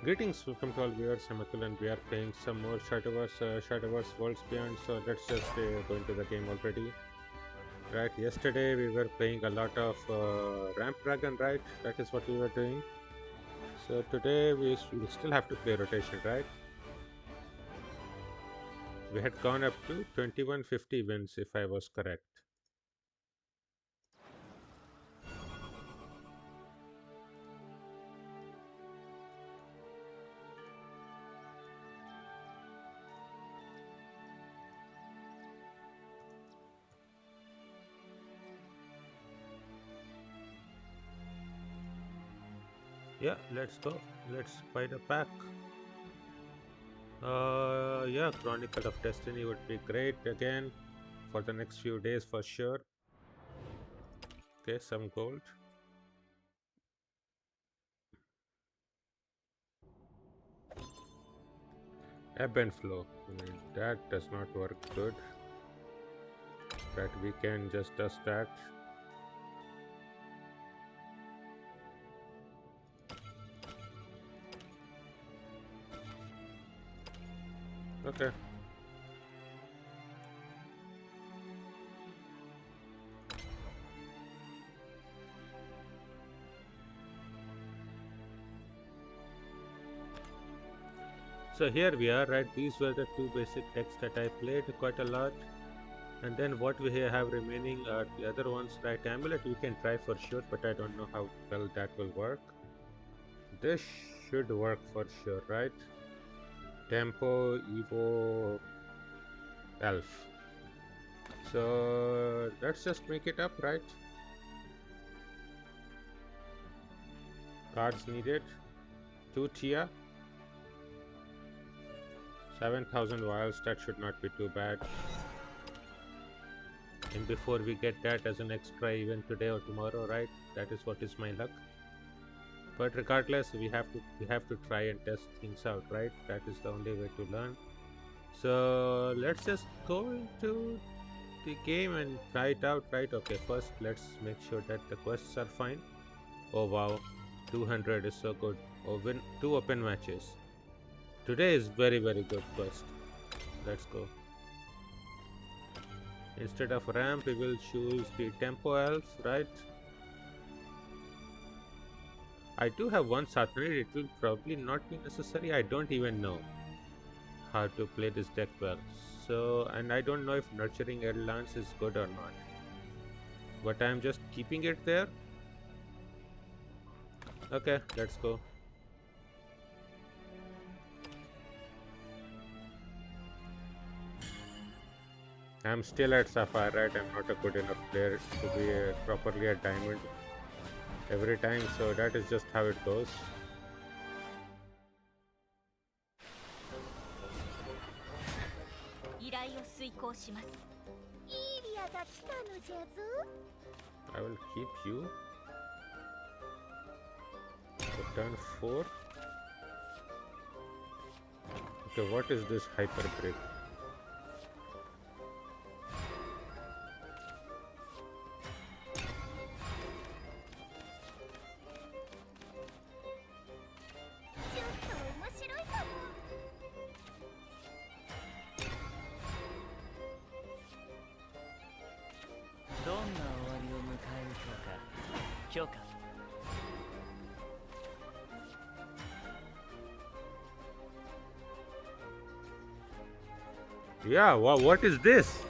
Greetings, welcome to all viewers. I'm Atul and we are playing some more Shadowverse Worlds Beyond. So let's just go into the game already. Right, yesterday we were playing a lot of Ramp Dragon, right? That is what we were doing. So today we still have to play rotation, right? We had gone up to 2150 wins if I was correct. Yeah, let's go. Let's buy the pack. Yeah, Chronicle of Destiny would be great again for the next few days for sure. Okay, some gold. Ebb and flow. That does not work good. But we can just dust that. Okay. So here we are, right? These were the two basic decks that I played quite a lot. And then what we have remaining are the other ones, right? Amulet we can try for sure, but I don't know how well that will work. This should work for sure, right? Tempo, Evo, Elf. So let's just make it up, right? Cards needed. 2 Tia. 7,000 vials, that should not be too bad. And before we get that as an extra even today or tomorrow, right? That is what is my luck. But regardless, we have to try and test things out, right? That is the only way to learn. So let's just go into the game and try it out, right? Okay, first let's make sure that the quests are fine. Oh wow, 200 is so good. Oh, win 2 open matches. Today is very good quest. Let's go. Instead of ramp, we will choose the tempo elf, right? I do have one Saturnate, it will probably not be necessary. I don't even know how to play this deck well. So, and I don't know if Nurturing Lance is good or not. But I'm just keeping it there. Okay, let's go. I'm still at Sapphire, right? I'm not a good enough player to be properly a diamond every time, so that is just how it goes. I will keep you for turn 4. Okay, what is this hyper break? Yeah, what is this?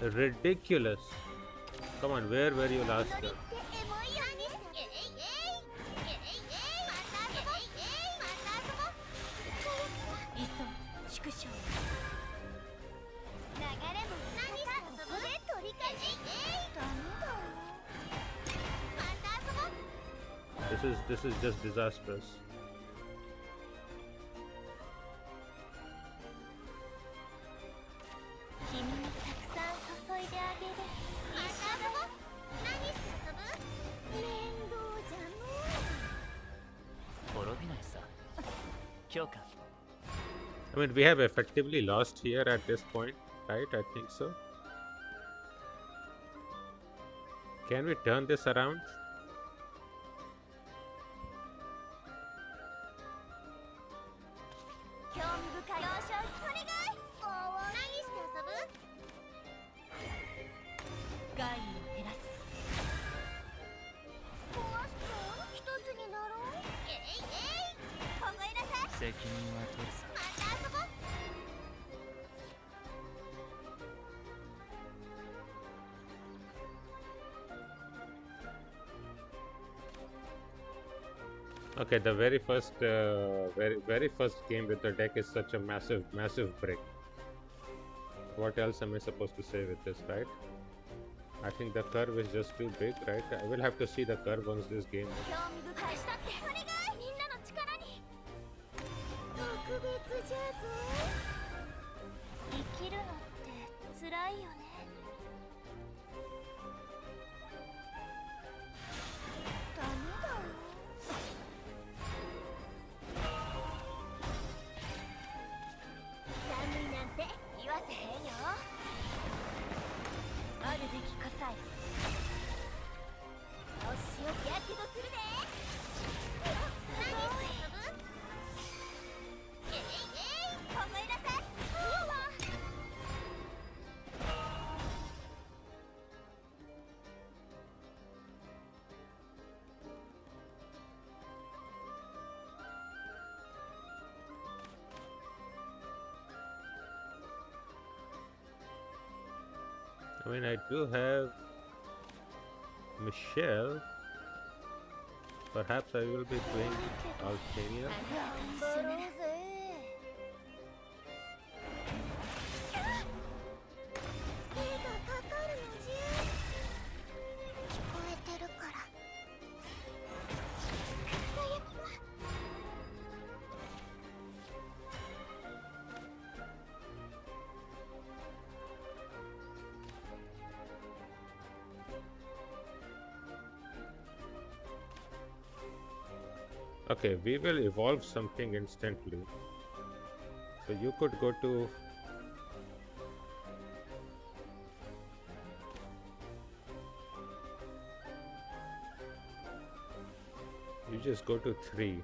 Ridiculous. Come on, where were you last time? This is just disastrous. I mean, we have effectively lost here at this point, right? I think so. Can we turn this around? Okay, the very first game with the deck is such a massive break. What else am I supposed to say with this, right? I think the curve is just too big, right? I will have to see the curve once this game ends. I mean, I do have Michelle. Perhaps I will be playing Alchemia. Okay, we will evolve something instantly. So you could go to you just go to 3.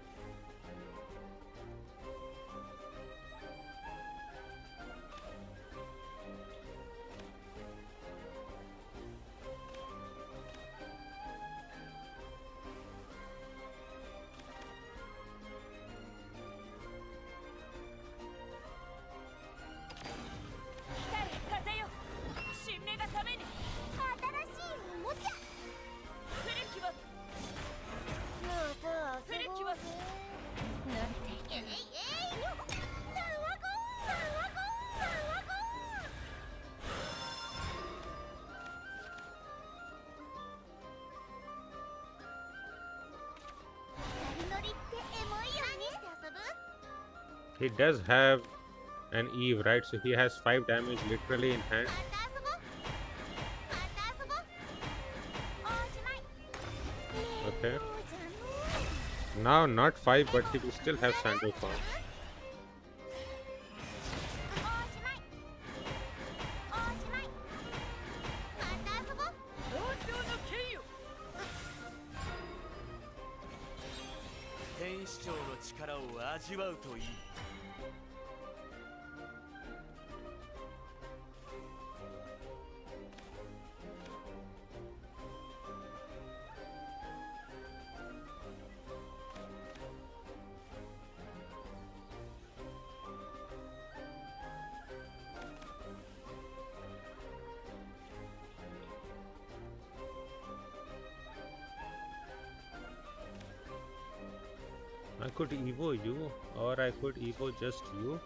He does have an Eve, right? So he has 5 damage literally in hand. Okay. Now not 5, but he will still have Sandal Form. I could Evo you, or I could Evo just you.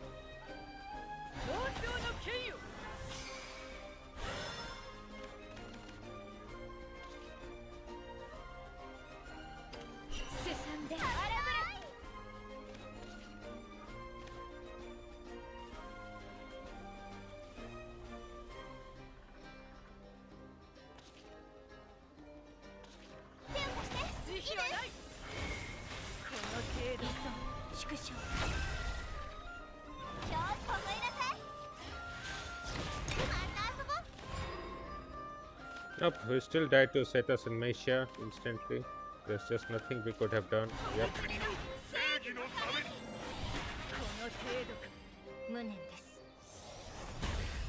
Nope, we still died to Setas and Meisha instantly. There's just nothing we could have done. Yep.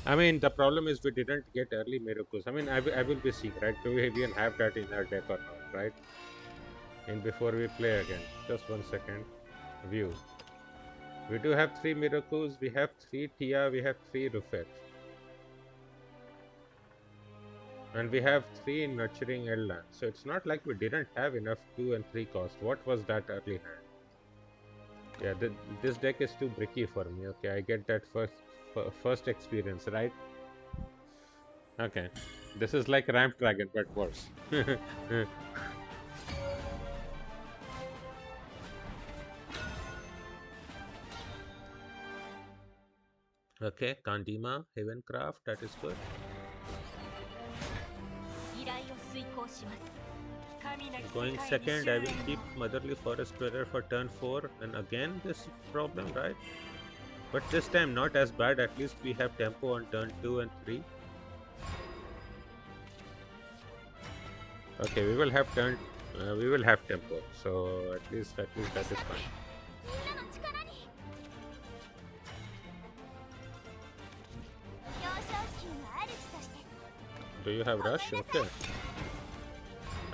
I mean, the problem is we didn't get early Mirokus. I mean, I will be seeing, right? Do we even have that in our deck or not, right? And before we play again, just 1 second. View. We do have 3 Mirokus, we have 3 Tia, we have 3 Rufet. And we have 3 Nurturing Eldland. So it's not like we didn't have enough 2 and 3 cost. What was that early hand? Yeah, this deck is too bricky for me. Okay, I get that first experience, right? Okay, this is like Ramp Dragon, but worse. Okay, Kandima, Heavencraft, that is good. Going second, I will keep Motherly Forest Dweller for turn 4, and again this problem, right? But this time not as bad, at least we have tempo on turn 2 and 3. Okay, we will have tempo, so at least that is fine. Do you have rush? Okay.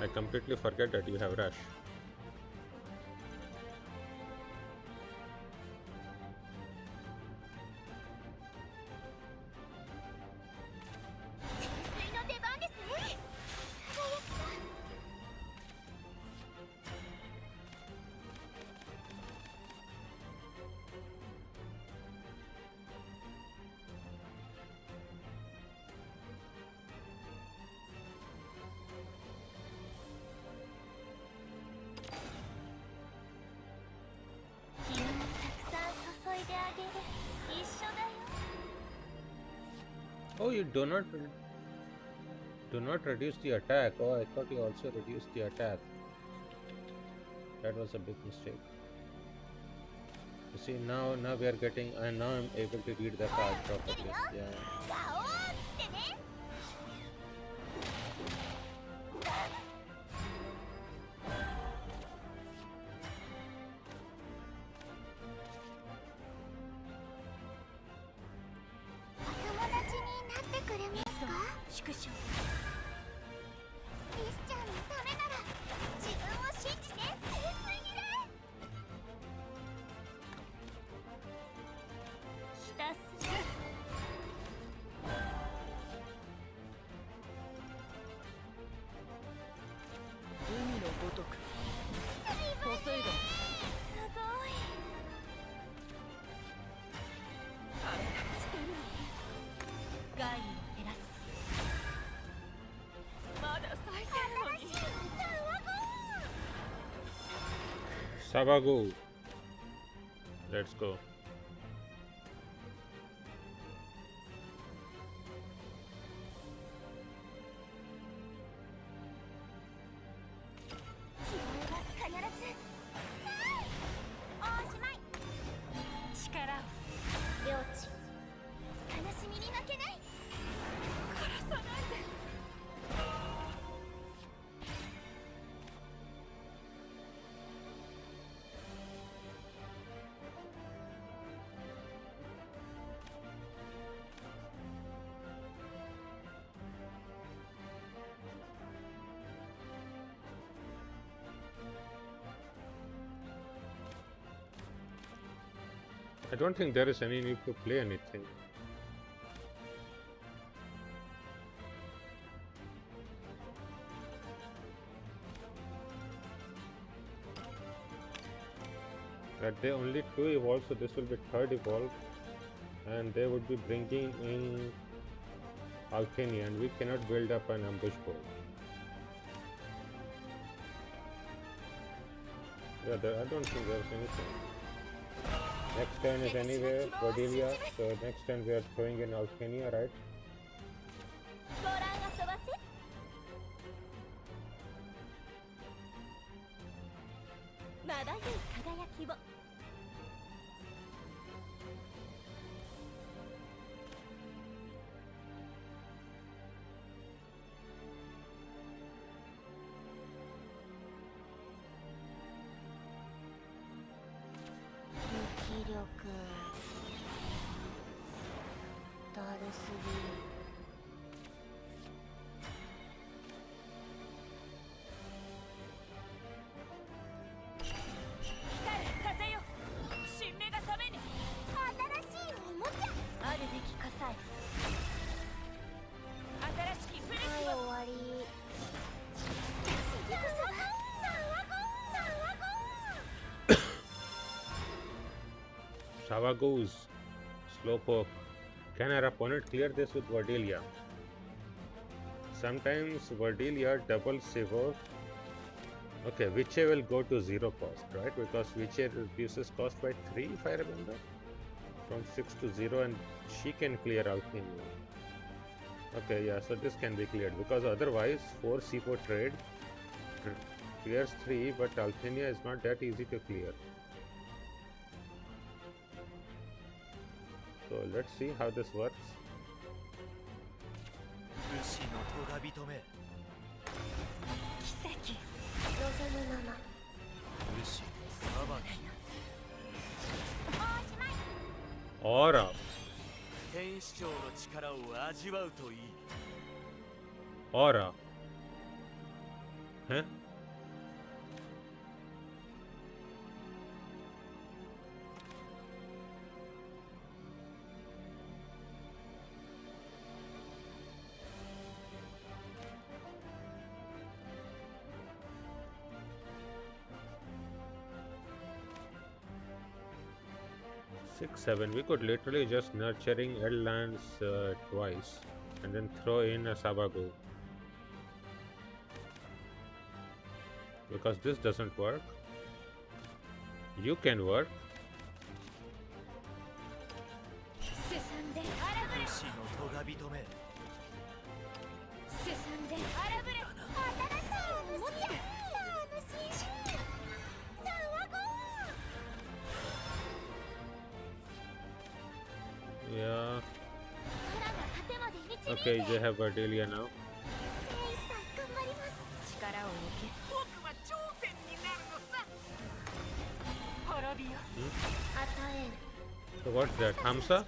I completely forget that you have rush. Oh, you do not reduce the attack. Oh, I thought you also reduced the attack. That was a big mistake. You see, now we are getting, and now I'm able to read the card properly. Yeah. Sabago. Let's go. I don't think there is any need to play anything. That they only 2 evolve, so this will be 3rd evolve, and they would be bringing in Alchemy, and we cannot build up an ambush board. Yeah, I don't think there's anything. Next turn is anyway Cordelia, so next turn we are throwing in Alchenia, right? だるすぎ。光る風よ、新芽がために。新しいおもちゃ。あるべき火災。新しき古きは。はい、終わり。Shava goes. Slowpoke. Can our opponent clear this with Verdelia? Sometimes Verdelia double Sivo. Okay, Witche will go to 0 cost, right? Because Witche reduces cost by 3 if I remember. From 6 to 0, and she can clear Alchemy. Okay, yeah, so this can be cleared because otherwise 4 C4 trade clears 3, but Alchemia is not that easy to clear. So let's see how this works. Aura. Aura. Huh? Six, 7. We could literally just nurturing L lands twice and then throw in a Sabago. Because this doesn't work. You can work. Yeah. Okay, they have Verdelia now. So what's that? Hamsa?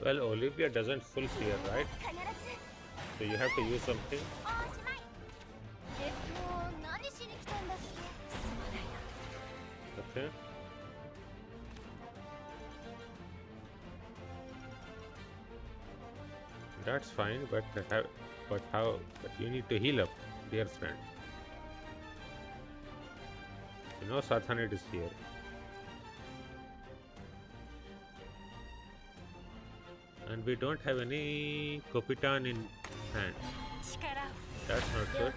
Well, Olivia doesn't full clear, right? So you have to use something. Okay. That's fine, but you need to heal up, dear friend. You know Sathanid is here. And we don't have any Kopitan in hand. That's not good.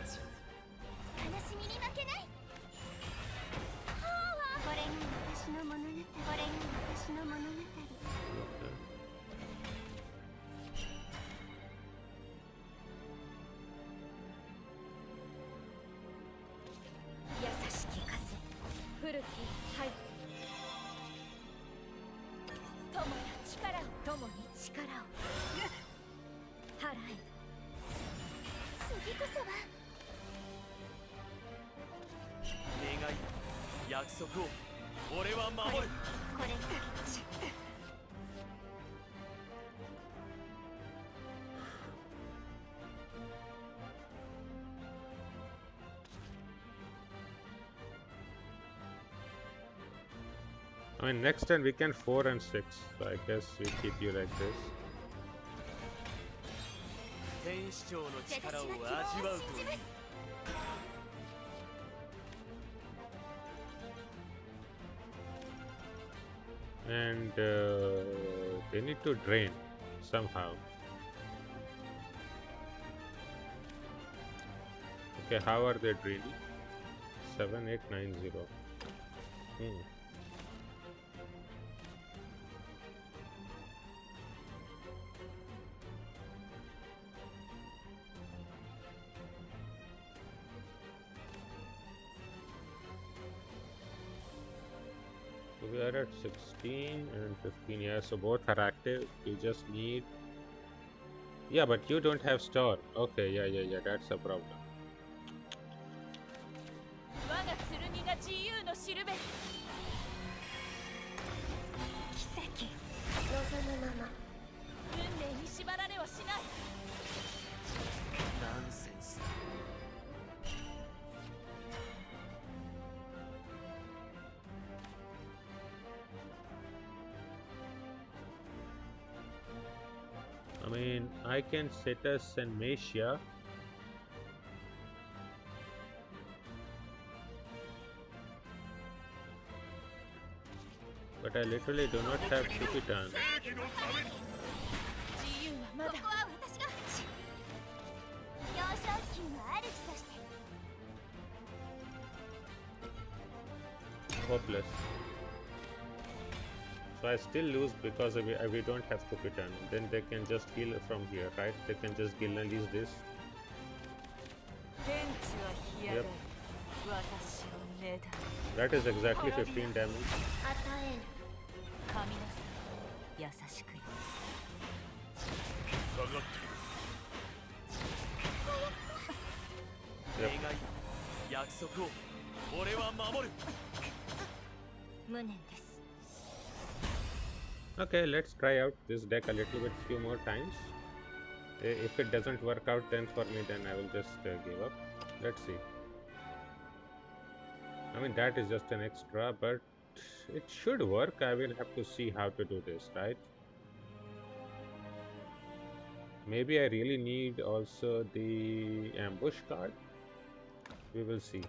I mean, next turn we can 4 and 6, so I guess we keep you like this. And they need to drain somehow. Okay, how are they draining? 7890. So we are at 16 and 15. Yeah, so both are active. You just need. Yeah, but you don't have store. Okay, yeah. That's a problem. 我が剣が自由のしるべ。奇跡。望むまま。運命に縛られはしない。ナンセンス。I mean, I can set us and Meshia. But I literally do not have Kupitan. Hopeless. So I still lose because we don't have Kupitan. Then they can just heal from here, right? They can just heal and use this. Yep. That is exactly 15 damage. Yep. Okay, let's try out this deck a little bit few more times. If it doesn't work out then for me, then I will just give up. Let's see. I mean, that is just an extra, but it should work. I will have to see how to do this, right? Maybe I really need also the ambush card. We will see.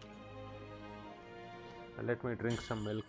Let me drink some milk.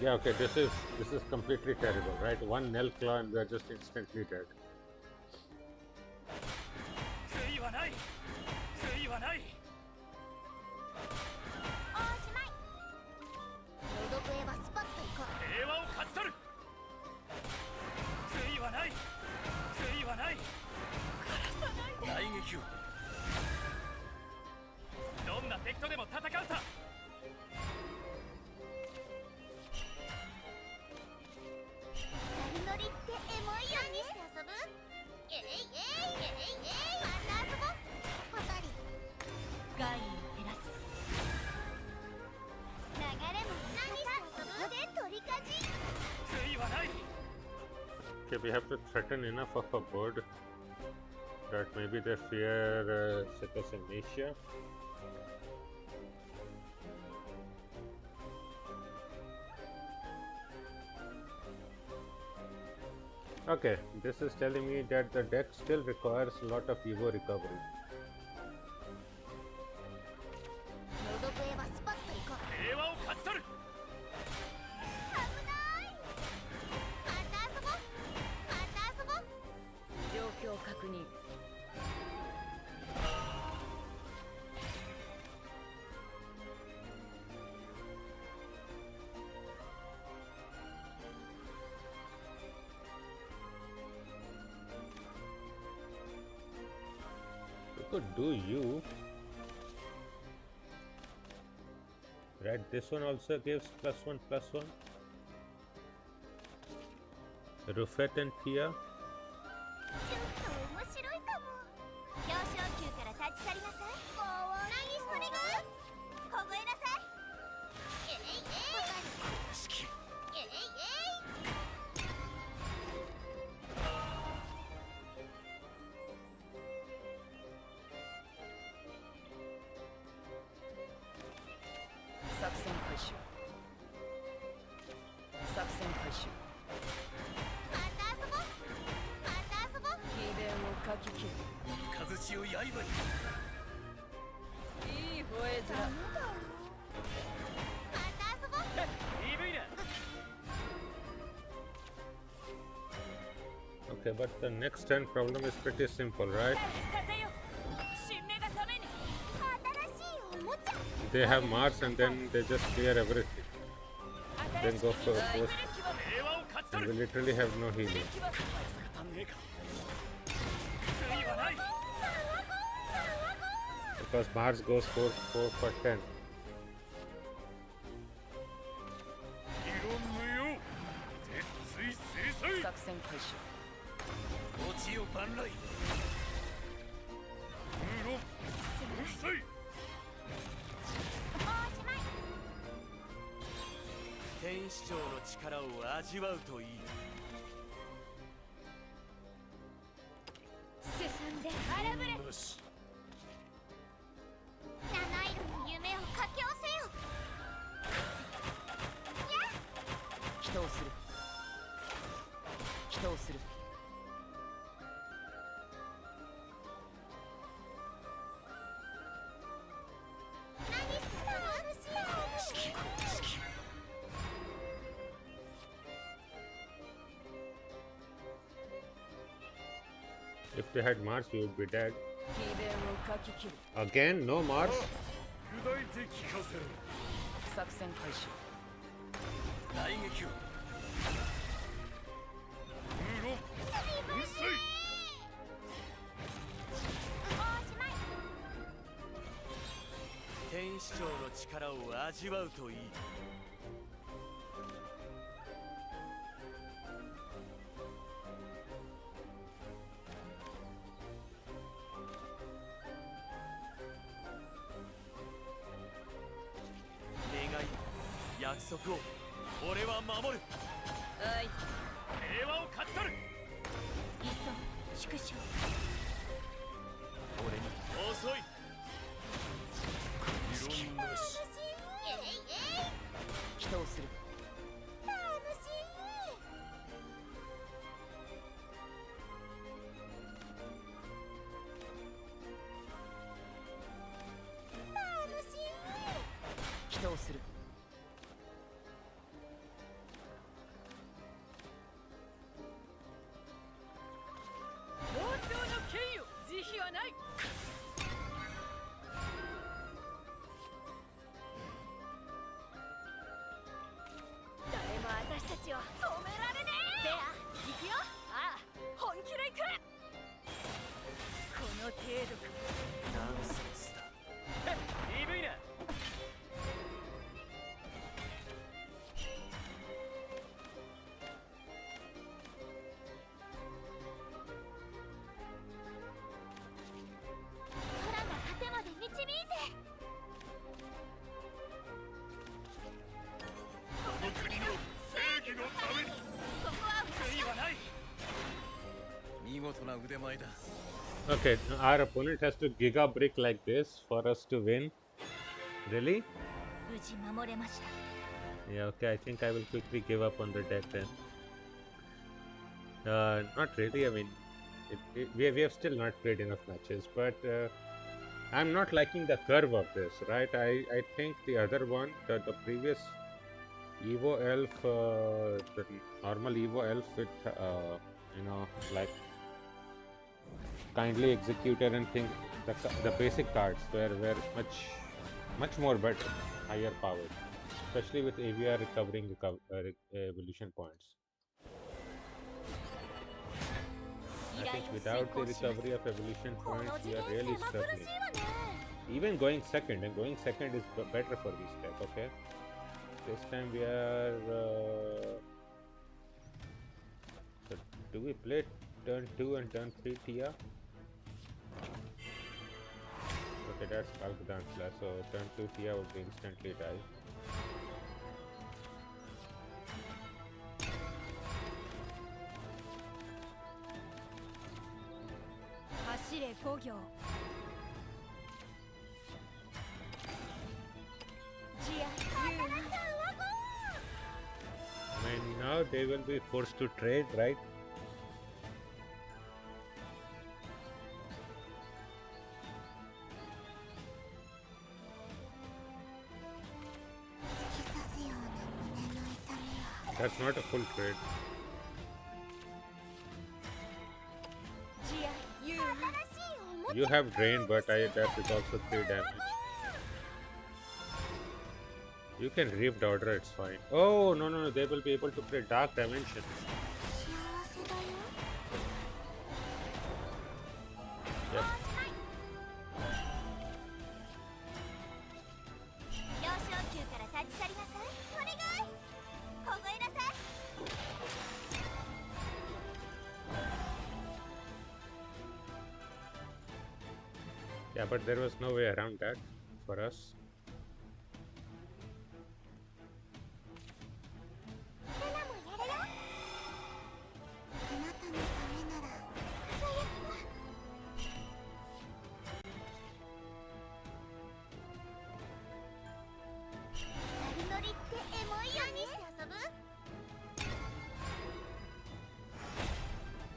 Yeah, okay, this is completely terrible, right? One Nell Claw and we are just instantly dead. Okay, we have to threaten enough of a bird that maybe their fear set us amnesia. Okay, this is telling me that the deck still requires a lot of ego recovery. ノドブへはスパッと行こう。平和を勝ち取る。危ない。また遊ぼう。また遊ぼう。状況確認。We could do you. Right, this one also gives +1/+1. Rufet and Tia. ちょっと面白いかも。表彰級から立ち去りなさい。何それが？凍えなさい。えいえい。好き。えいえい。作戦開始。作戦開始。また遊ぼう。また遊ぼう。秘伝をかき切る。雷を刃に。いい吠え面。また遊ぼう。鈍いな。 Okay, but the next turn problem is pretty simple, right? 風よ。新芽がために。新しいおもちゃ。 They have Mars and then they just clear everything. Then go for a post 平和を勝ち and 取 we る。 literally have no healing. 足んねえか。悔いはない。 Because Mars goes 4 for 10. 色無用。鉄槌制裁。作戦開始。落ちよ万来。無論。うるさい。おしまい。天使長の力を味わうといい。すさんで荒ぶれ。よし。七色の夢を佳境せよ。祈祷する。祈祷する。何したの？好き。好き。 If they had Mars, you would be dead. 秘伝をかき切る。 Again, no Mars? 砕いて聞かせる。作戦開始。大撃を。無論。うるさい。おしまい。天使長の力を味わうといい。願い、約束を俺は守る。はい。平和を勝ち取る。いっそ縮小。俺に遅い。異論なし。えいえい。祈祷する。楽しい。楽しい。祈祷する。王朝の権威を慈悲はない。誰も私たちを止められねえ。ベア、行くよ。ああ、本気で行く。この程度か。ナンセンスだ。鈍いな。空の果てまで導いて。この国の正義のために。ここは悔いはない。な腕前だ。 Okay, our opponent has to giga brick like this for us to win. Really? 無事守れました。 Yeah, okay, I think I will quickly give up on the deck then. Not really, I mean, we have still not played enough matches, but I'm not liking the curve of this, right? I think the other one, the previous Evo Elf, the normal Evo Elf with, you know, like kindly executed and things, the basic cards were much more better, higher powered, especially with AVR recovering evolution points. I think without the recovery of evolution points, we are really struggling. Even going second, and going second is better for this deck, okay? This time we are... so do we play turn 2 and turn 3 Tia? Okay, that's Kalkadan Slash, so turn 2 Tia would be instantly die. I mean, now they will be forced to trade, right? That's not a full trade. You have drain, but that is also 3 damage. You can Rift Order, it's fine. Oh, no, they will be able to play Dark Dimension. Yep. Yeah, but there was no way around that for us.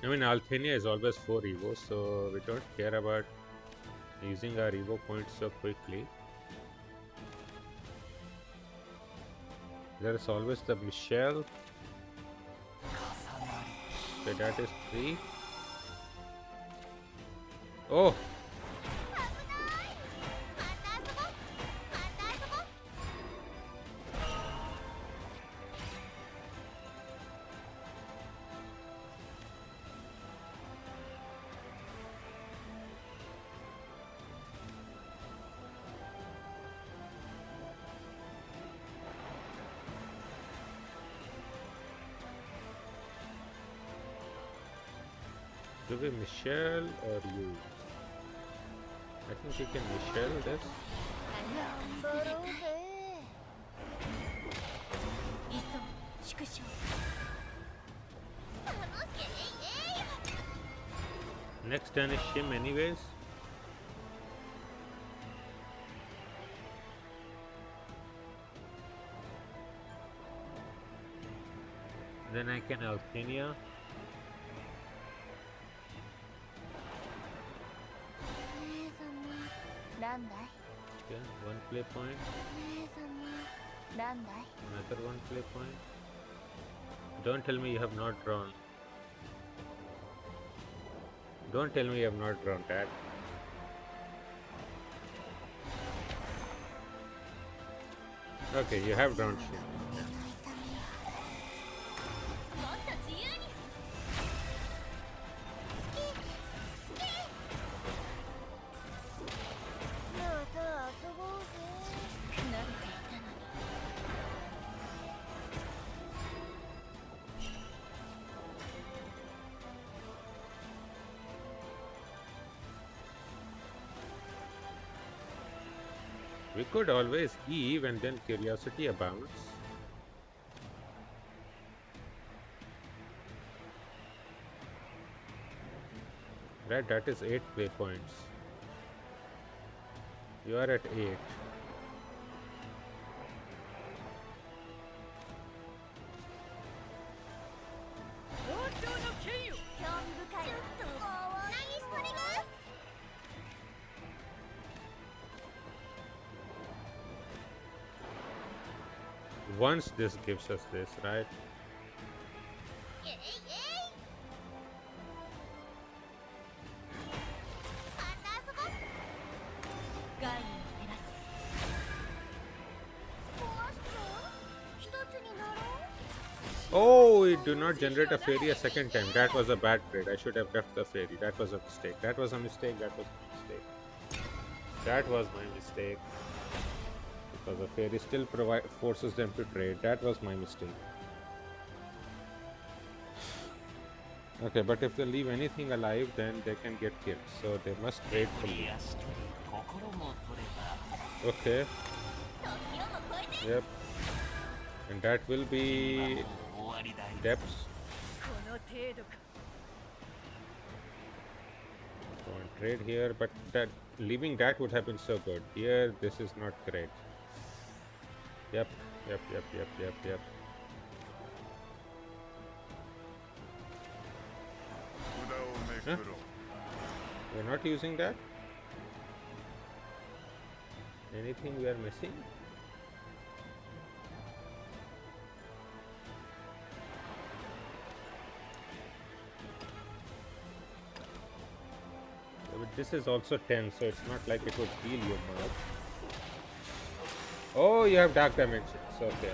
I mean, Althenia is always 4 Evo, so we don't care about using our Evo points so quickly. There is always the Michelle. Okay, that is 3. Oh! Do we Michelle or you? I think we can Michelle this. Next turn is Shim anyways. Then I can Althenia. Okay, 1 play point. Another 1 play point. Don't tell me you have not drawn. Don't tell me you have not drawn that. Okay, you have drawn shit. We could always Eve and then Curiosity abounds. Right, that is 8 play points. You are at 8. Once this gives us this, right? Oh, it do not generate a fairy a second time. That was a bad trade. I should have left the fairy. That was a mistake. That was a mistake. That was my mistake. That was my mistake. Because the fairy still forces them to trade. That was my mistake. Okay, but if they leave anything alive, then they can get killed. So they must trade for me. Okay. Yep. And that will be depths. Go and trade here, but that leaving that would have been so good. Here, this is not great. Yep. Huh? We're not using that? Anything we are missing? But this is also 10, so it's not like it would heal you much. Oh, you have dark dimensions. Okay.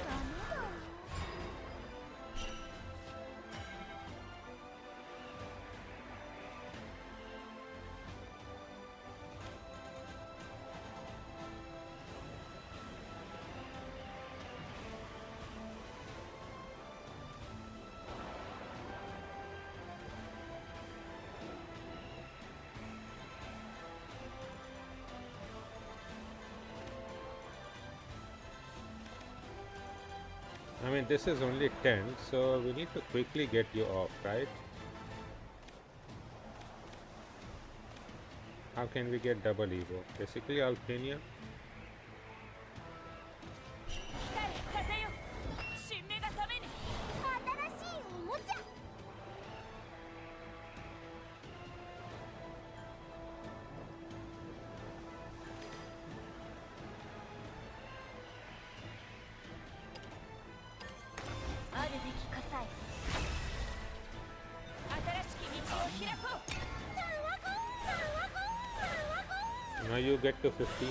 I mean, this is only 10, so we need to quickly get you off, right? How can we get double Evo? Basically, Alpenia. Now you get to 15.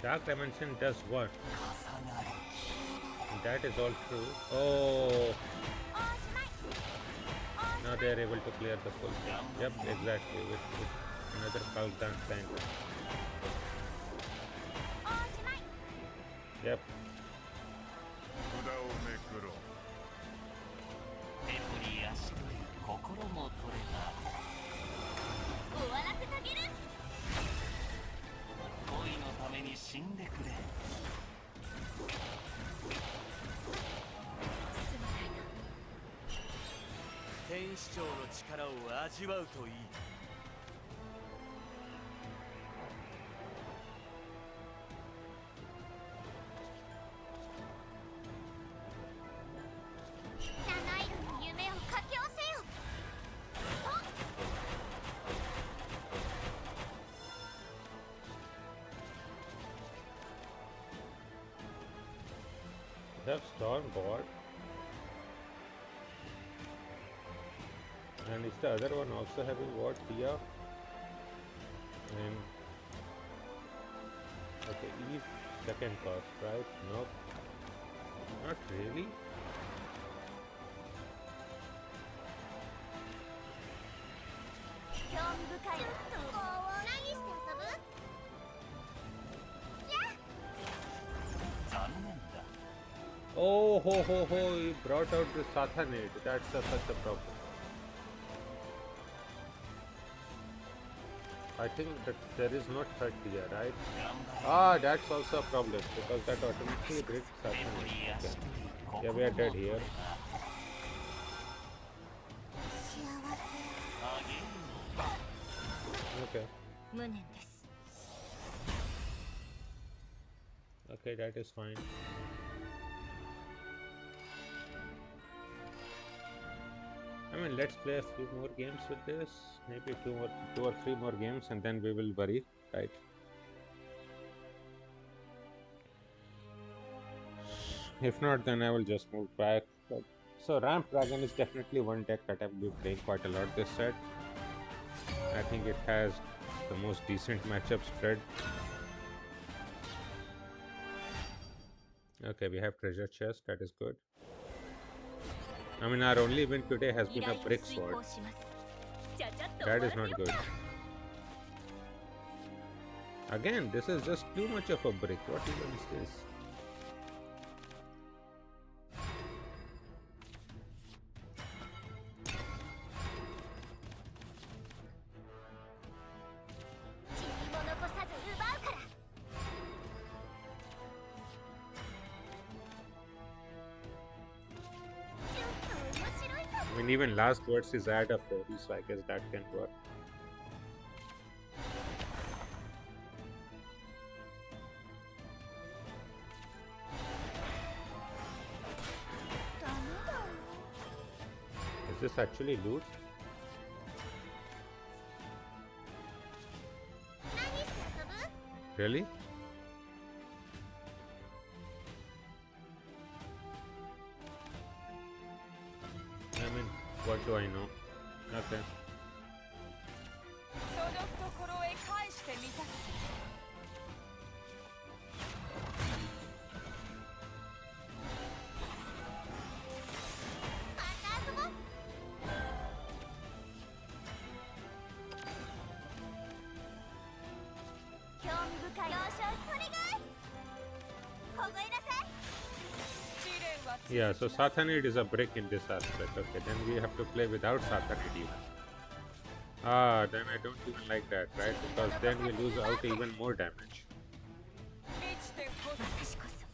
Dark Dimension does what? That is all true. Oh! Now they are able to clear the full thing. Yep, exactly. With another Cult Dance kind. Yep. We have Stormboard. And is the other one also having what? Tia? And okay, Eve second cost, right? Nope. Not really. Oh, he brought out the Sathanate. That's such a problem. I think that there is no third tier, right? Ah, that's also a problem because that automatically brings Satani. Okay. Yeah, we are dead here. 幸せ Okay. 無念です Okay, that is fine. I mean, let's play a few more games with this. Maybe two or three more games, and then we will worry, right? If not, then I will just move back. But, so Ramp Dragon is definitely one deck that I've been playing quite a lot this set. I think it has the most decent matchup spread. Okay, we have treasure chest. That is good. I mean, our only win today has been a brick sword. That is not good. Again, this is just too much of a brick. What even is this? I mean, even last words is add a 40, so I guess that can work. Is this actually loot? Really? I mean, what do I know? Okay. その心へ返してみた。 Yeah, so Sathanid is a brick in this aspect. Okay, then we have to play without Sathanid even. Ah, then I don't even like that, right? Because then we lose out even more damage. 私こそ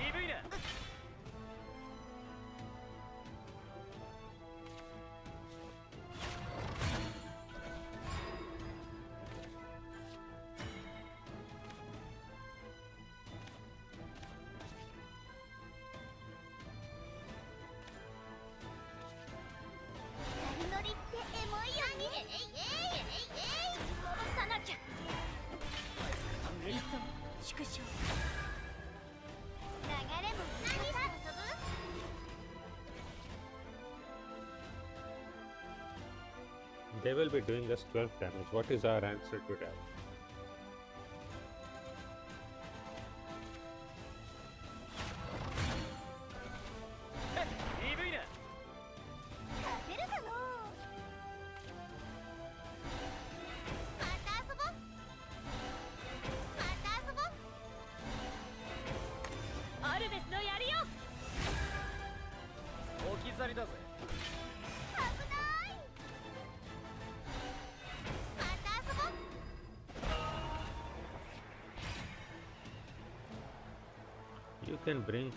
鈍いな 二人乗りってエモいよね戻さなきゃ急ぐ縮小流れも何して遊ぶ They will be doing us 12 damage. What is our answer to that? You can bring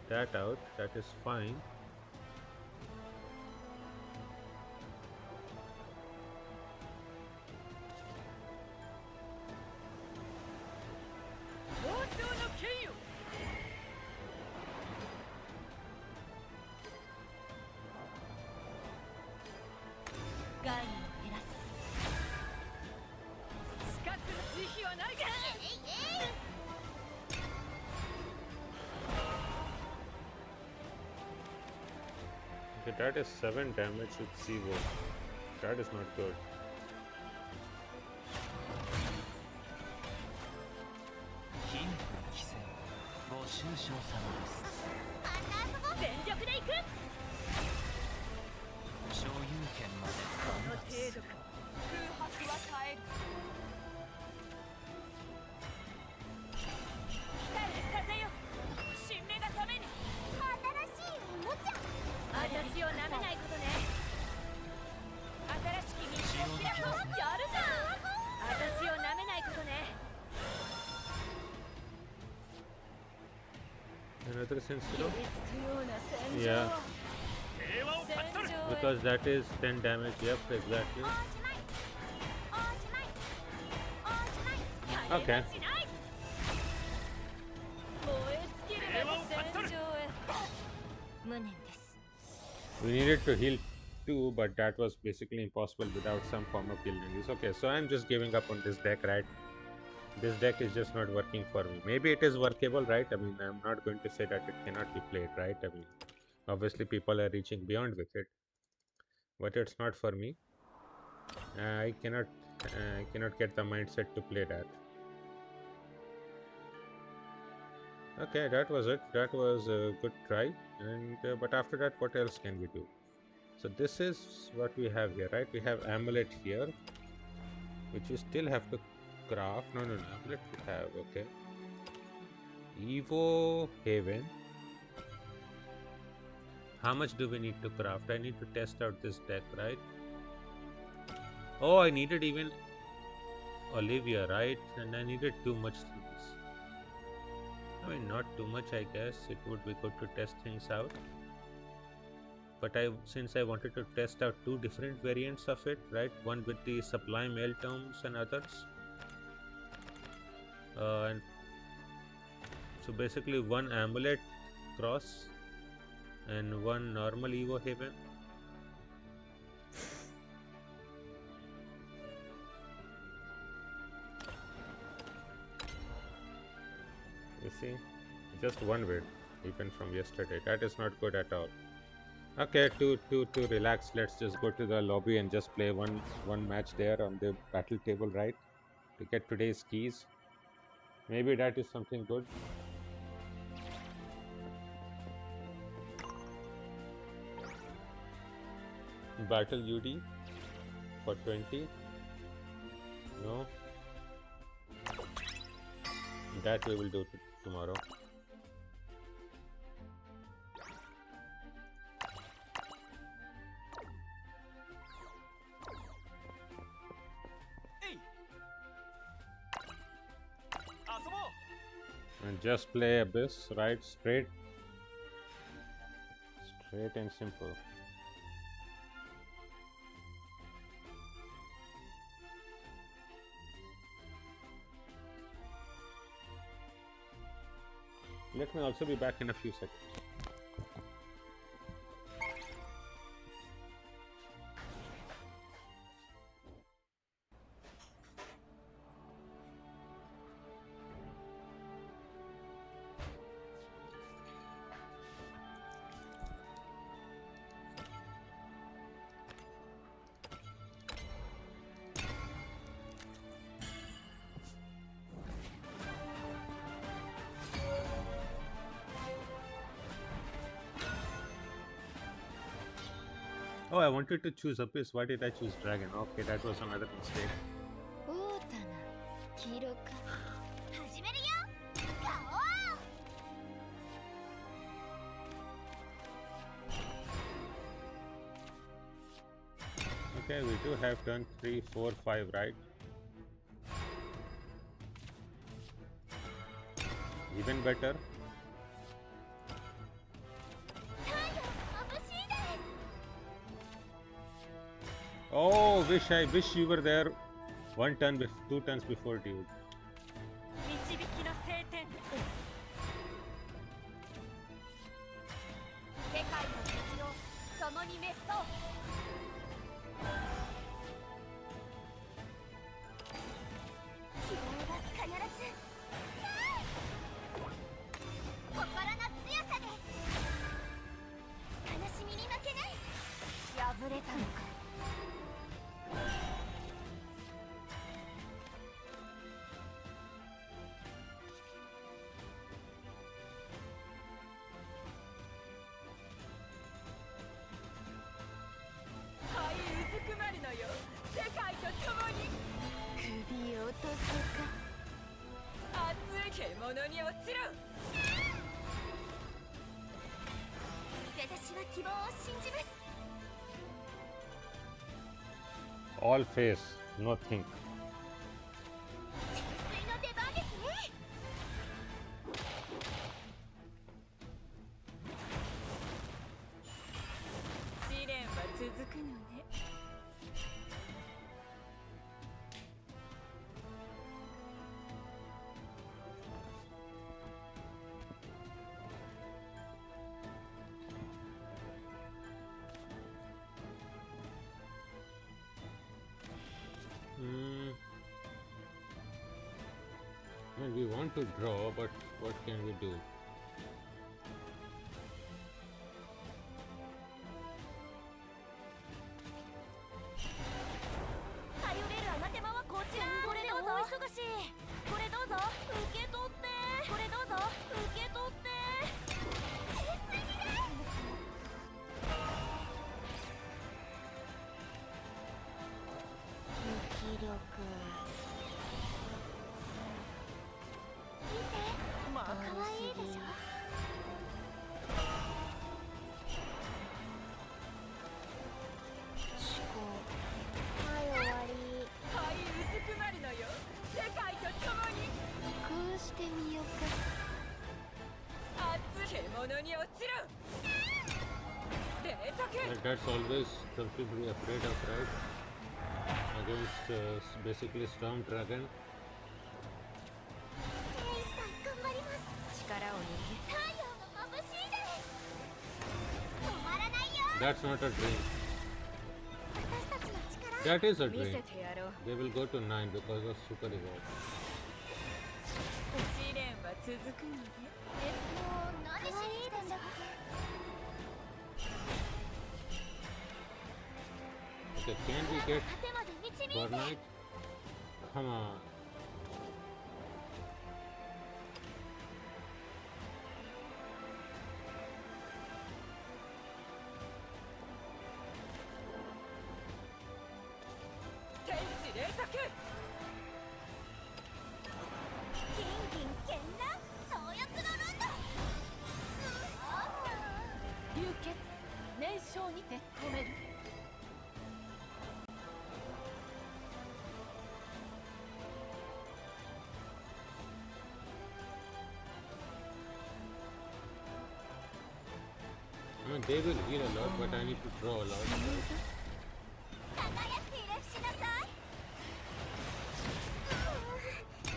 that out, that is fine. Okay, that is 7 damage with Sivo. That is not good. 私を舐めないことね another sense 切り throw? つくような戦場 Yeah, 平和を勝ち取る 戦場へ because that is 10 damage. Yep, exactly. おしまいおしまいおしまい Okay. しない燃え尽きるまで戦場へ無念です We needed to heal too, but that was basically impossible without some form of heal release. Okay, so I'm just giving up on this deck, right? This deck is just not working for me. Maybe it is workable, right? I mean, I'm not going to say that it cannot be played, right? I mean, obviously people are reaching beyond with it, but it's not for me. I cannot get the mindset to play that. Okay, that was it. That was a good try. And but after that, what else can we do? So this is what we have here, right? We have Amulet here, which we still have to craft. No, Amulet we have. Okay. Evo Haven. How much do we need to craft? I need to test out this deck, right? Oh, I needed even Olivia, right? And I needed too much things. I mean, not too much, I guess. It would be good to test things out. But since I wanted to test out two different variants of it, right? One with the Sublime Eltomes and others. And so basically one Amulet cross and one normal Evo Haven. You see, just one win, even from yesterday. That is not good at all. Okay, to relax, let's just go to the lobby and just play one match there on the battle table, right? To get today's keys. Maybe that is something good. Battle UD for 20. No. That we will do tomorrow. And just play Abyss, right? Straight and simple. Let me also be back in a few seconds. Oh, I wanted to choose Abyss. Why did I choose Dragon? Okay, that was another mistake. オータナ黄色か始めるよガオー Okay, we do have turn 3, 4, 5, right? Even better. 太陽眩しいです Oh, I wish you were there 2 turns before, dude. 導きの聖典世界の敵を共に滅相希望は必ず心の強さで悲しみに負けない破れたのかはいうずくまるのよ世界と共に首を落とすか熱い獣に落ちろ私は希望を信じます All face, no think. 潜水の出番ですねくのね。Well, we want to draw, but what can we do? 頼れるアナテマはこちら。これどうぞ。大忙しい。これどうぞ。受け取って。これどうぞ。受け取って。無気力。見て。まあ可愛いでしょ。はい終わり。はい薄くなるのよ。世界と共にこうしてみようか。熱い獣に落ちる。連続。 That's always something to be afraid of, right? Against basically Storm Dragon. 精一杯頑張ります。力を握る。太陽が眩しいです。止まらないよ。 That's not a dream. 私たちの力。 That is a 見せ dream. てやろう。 They will go to 9 because of Super Evolve. 試練は続くのね。何しに来たんだっけ。 Okay, can we get 果てまで導いて。 Burnight? Come on. 天地連続。金銀剣乱総翼の論だ。流血燃焼にて止める。I mean, they will heal a lot, but I need to draw a lot. 輝くひれ伏しなさい。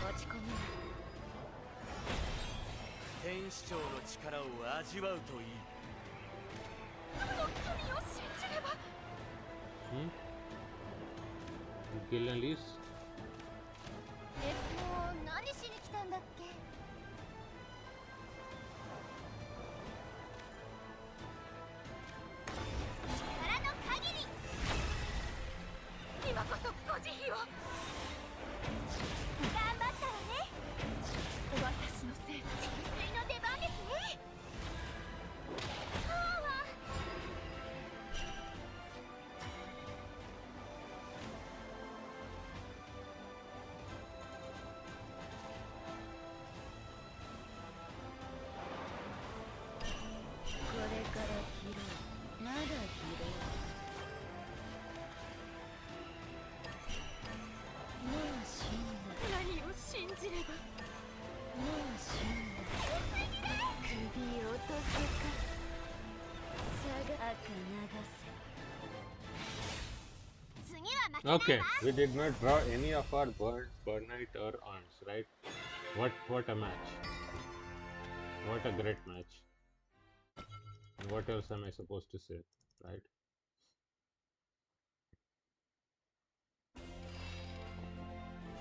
落ち込むな。天使長の力を味わうといい。この神を信じれば。 Hmm? Kill and lease? 何しに来たんだっけ。力の限り。今こそご慈悲を。頑張ったわね。私のせい。浸水の出番ですね。パワー。これから切ろう。まだ切ろう。もう死んだ。何を信じれば。もう死んだ。首を落とすか。さが赤流せ。次は負けないわ。 Okay, we did not draw any of our Burnight or Aunts, right? What a match. What a great match. And what else am I supposed to say, right?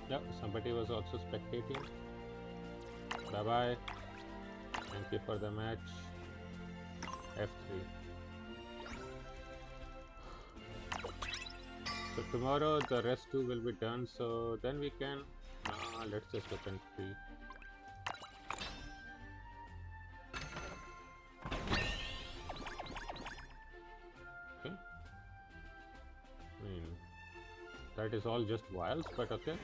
Yeah, somebody was also spectating. Bye bye. Thank you for the match. F3. So tomorrow the rest 2 will be done, so then we can let's just open 3. Okay. I mean, that is all just wiles, but okay.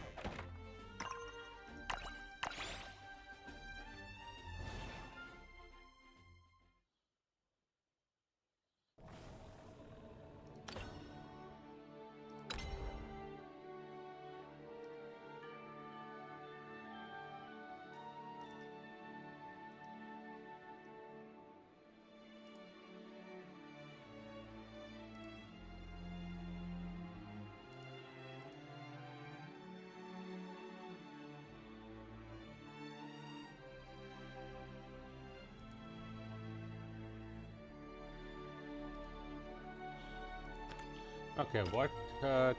Okay, what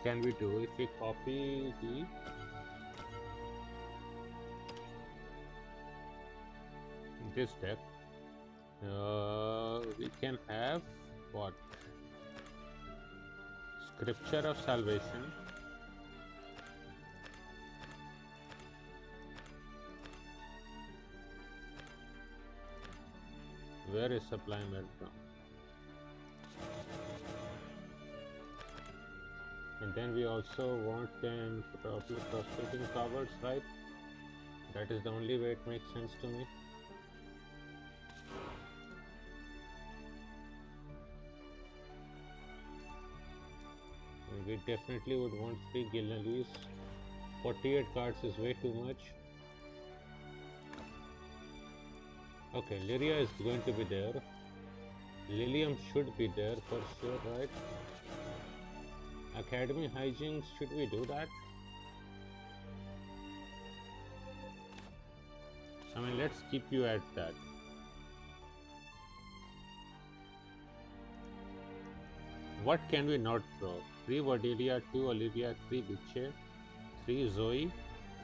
can we do if we copy this deck? We can have what? Scripture of Salvation. Where is Sublime Meltdown? And then we also want them probably Prostrating Cowards, right? That is the only way it makes sense to me. And we definitely would want 3 Gilnalies. 48 cards is way too much. Okay, Lyria is going to be there. Lilium should be there for sure, right? Academy Hijinks, should we do that? I mean, let's keep you at that. What can we not throw? 3 Cordelia, 2 Olivia, 3 Biche, 3 Zoe,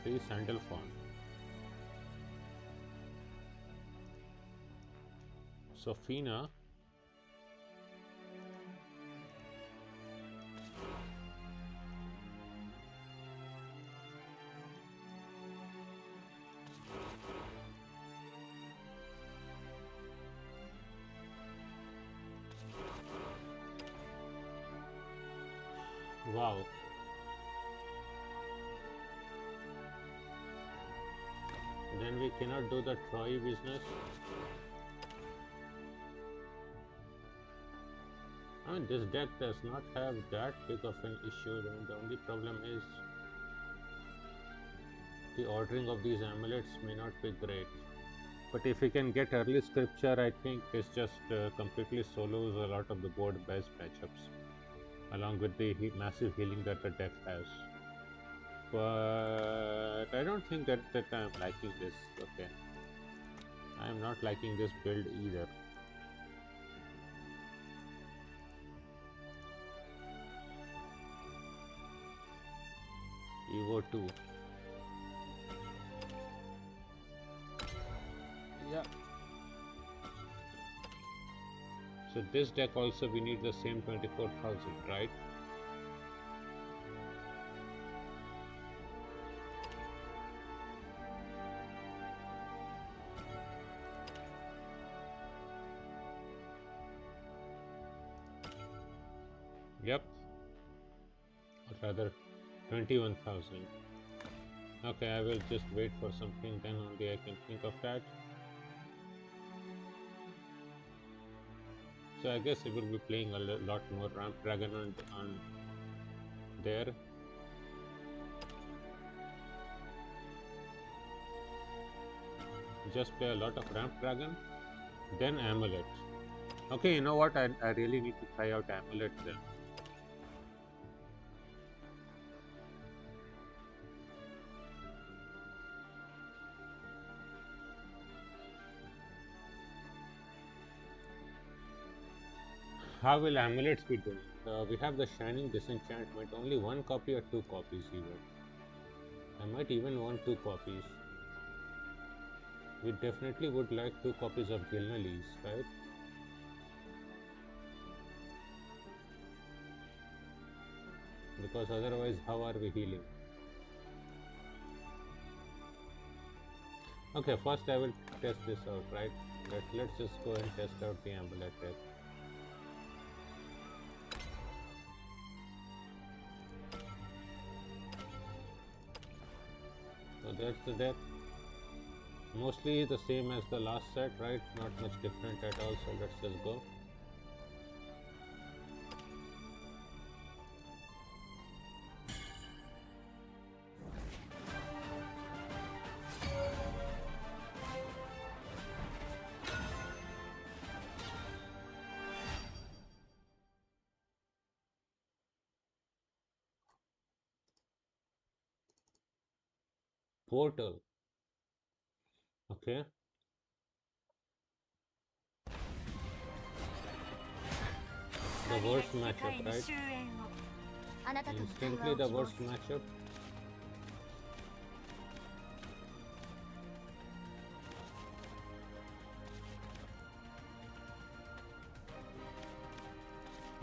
3 Sandalphon. Sophina. Wow. Then we cannot do the Troy business. I mean, this deck does not have that big of an issue. The only problem is the ordering of these amulets may not be great. But if we can get early scripture, I think this just completely solos a lot of the board best matchups, along with the massive healing that the deck has. But I don't think that I'm liking this. Okay, I'm not liking this build either. Evo 2. Yeah. So this deck also we need the same 24,000, right? Yep. Or rather 21,000. Okay, I will just wait for something, then only I can think of that. So I guess I will be playing a lot more Ramp Dragon on there. Just play a lot of Ramp Dragon, then Amulet. Okay, you know what? I really need to try out Amulet then. How will amulets be doing? We have the Shining Disenchantment, only 1 copy or 2 copies even. I might even want 2 copies. We definitely would like 2 copies of Gilnalies, right? Because otherwise, how are we healing? Okay, first I will test this out, right? Let's just go and test out the Amulet deck. So that's the deck. Mostly the same as the last set, right? Not much different at all, so let's just go. Portal. Okay. The worst matchup, right? あなたとの対 Instantly 話を the 希望 worst する。 matchup.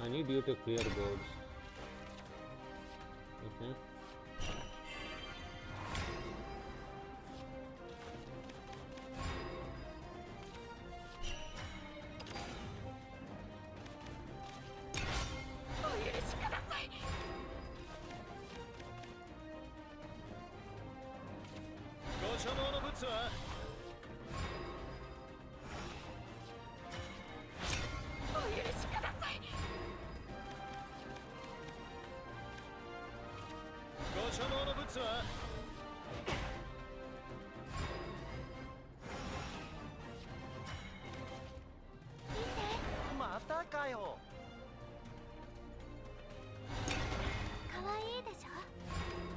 I need you to clear boards. Okay.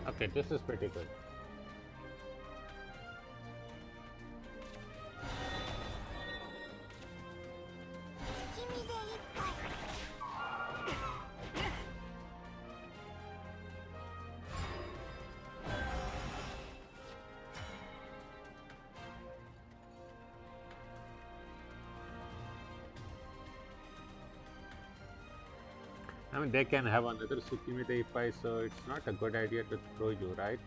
Okay, this is pretty good. I mean, they can have another Tsukimi the Ippai, so it's not a good idea to throw you, right?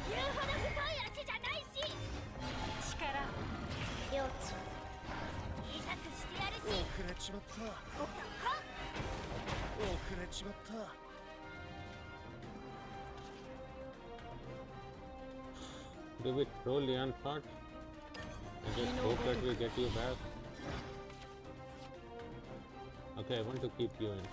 言うほど太い足じゃないし、力領地いいタクしてやるし。遅れちまった。遅れちまった。Do we throw Leon part? And just hope that we get you back? Okay, I want to keep you in hand.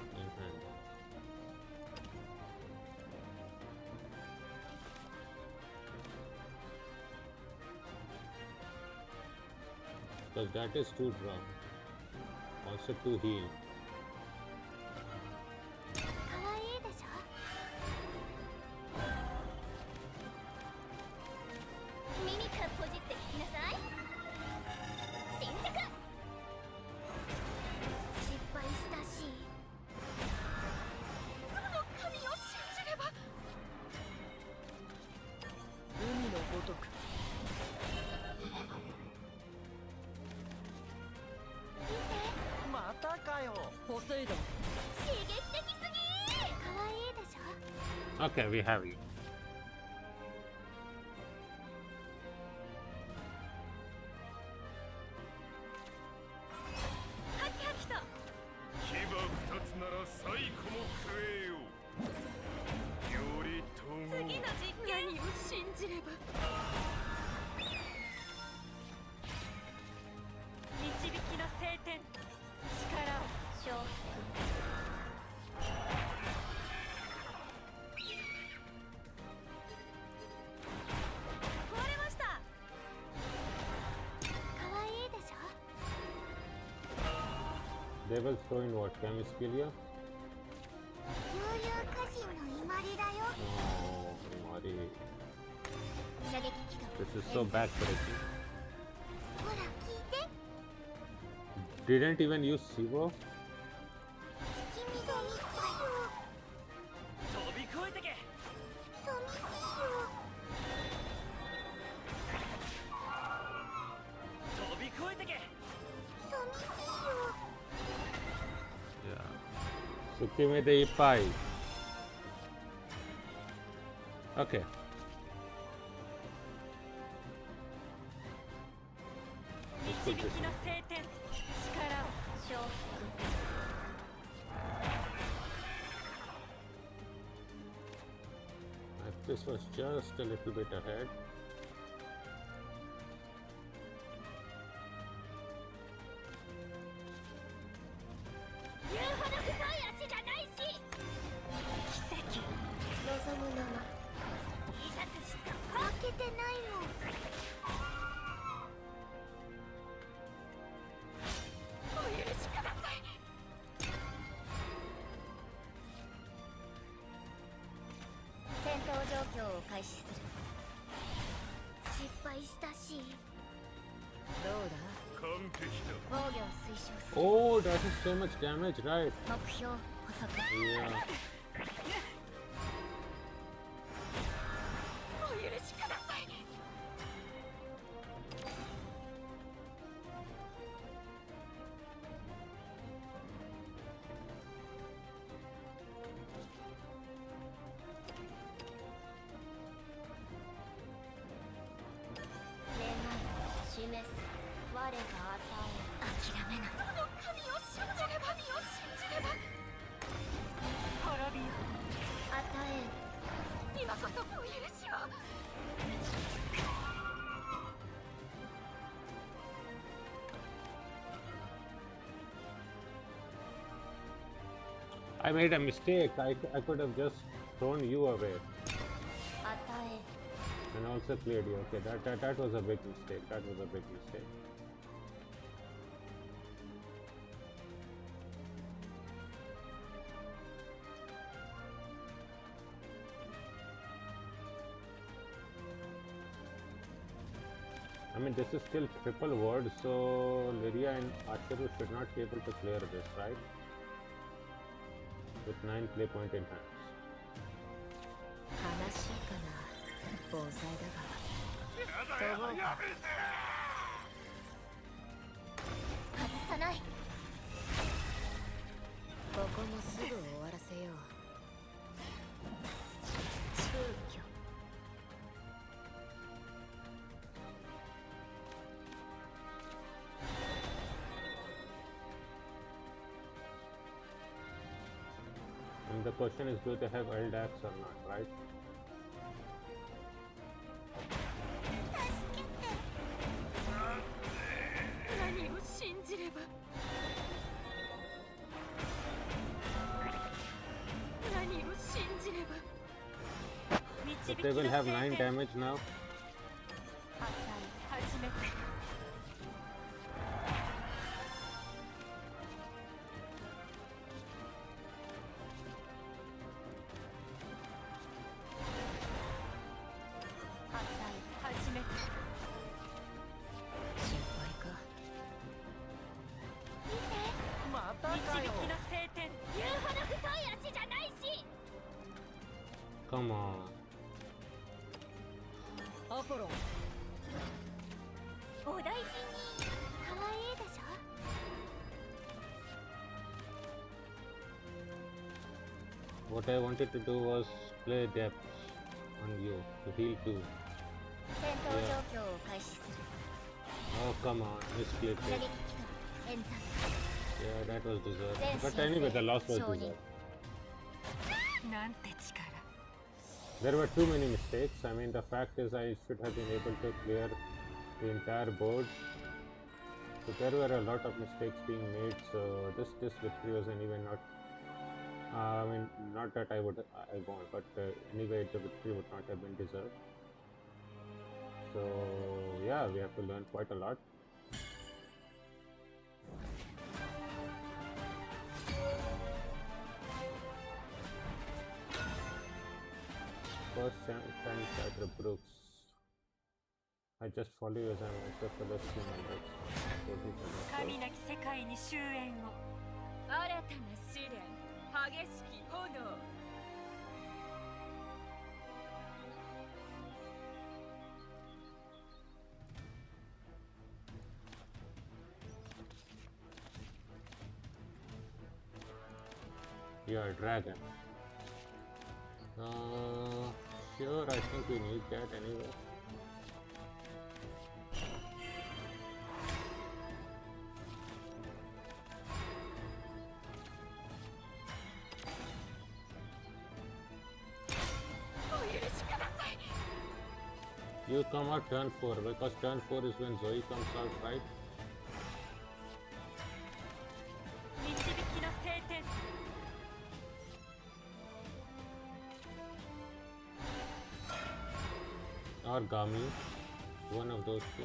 Because that is 2 draw. Also 2 heal. かわいいでしょ。耳かっぽじって聞きなさい。新着。失敗したし。海の神を信じれば。海のごとく。またかよ。ポセイドン。刺激的すぎ。かわいいでしょ。 Okay, we have you. ハキハキと。牙二つなら最後も食えよ。頼朝。次の実験。何を信じれば。導きの聖典。力を承服。壊れました。かわいいでしょ。 They will throw in what? Chemiskilia? 悠々歌人の伊万里だよ。 Oh, Mari. 射撃機動。 This is so backbreaking. ほら聞いて。 Didn't even use Sivo? 君がいっぱいよ。飛び越えてけ。寂しいよ。飛び越えてけ。寂しいよ。 Yeah. Tsukimi the Ippai. Okay. Let's put 導 this き in. の聖典。力を承服。 If this was just a little bit ahead. 言うほど太い足じゃないし。奇跡。望むのま。いたくしそこ。負けてないもん。お許しください。戦闘状況を開始する。失敗したし。どうだ。完璧だ。Oh, that is so much damage, right? 目標補足 Yeah. お許しください。 示す我が与え諦めないこの神を信じれば神を信じれば滅びよ与え今こそお許しを I made a mistake. I could have just thrown you away 与え and also cleared you. Okay, that was a big mistake. That was a big mistake. I mean, this is still triple word, so Lyria and Ashiru should not be able to clear this, right? With 9 play point in hands. 悲しいかな防災だが飛ぼうか外さないここもすぐ終わらせよう空虚 And the question is, do they have Eldax or not, right? 何を信じれば何を信じれば But they will have 9 damage now. 始めて 始めて 心配かまたかよ導きの聖典言うほど太い足じゃないし Come on. アポロンお大事にかわいいでしょ What I wanted to do was play depth on you to heal 2. 戦闘状況を開始する Oh, come on, misclicked 射 it. 撃機関演算 Yeah, that was deserved. But anyway, the loss was deserved. なんて力 There were too many mistakes. I mean, the fact is I should have been able to clear the entire board. So there were a lot of mistakes being made. So this victory was anyway not. I mean, not that I won, but anyway, the victory would not have been deserved. So yeah, we have to learn quite a lot. First time at Brooks. I just follow you as I'm also for the stream members. 神なき世界に終焉を新たな試練激しき炎 You're a dragon. Sure, I think we need that anyway. You come out turn 4 because turn 4 is when Zoe comes out, right? 導きの聖典 Or Gami, one of those two.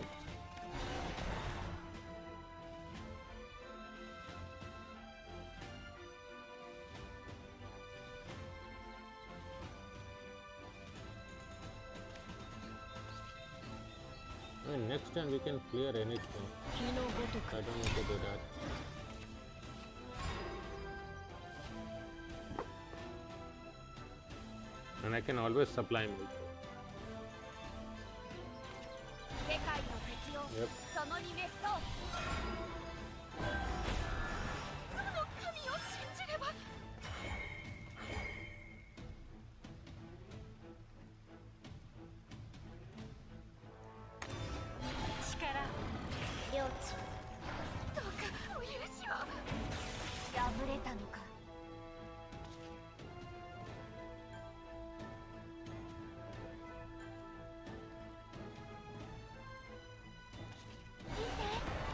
I mean, next turn we can clear anything. I don't need to do that. And I can always sublime it. 世界の敵を Yep. 共に滅相この神を信じれば力領地どうかお許しを破れたのか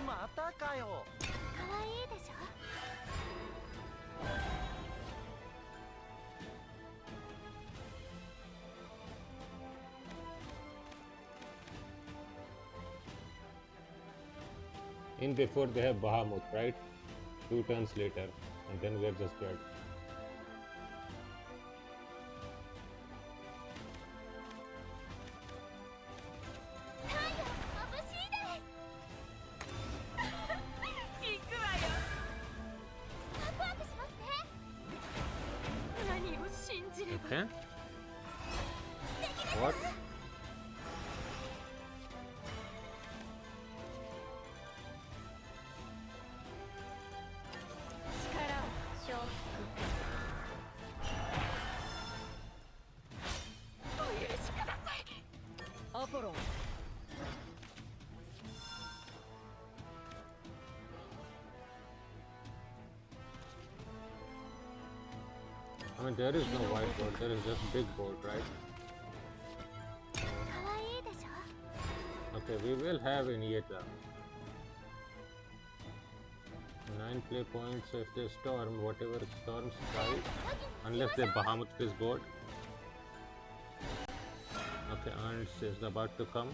またかよ。かわいいでしょ In before they have Bahamut, right? 2 turns later, and then we are just dead. Okay. What? I mean, there is no white board, there is just big board, right? Okay, we will have Inieta. 9 play points if they storm, whatever storms die, unless they Bahamut this board. Okay, Ernst is about to come.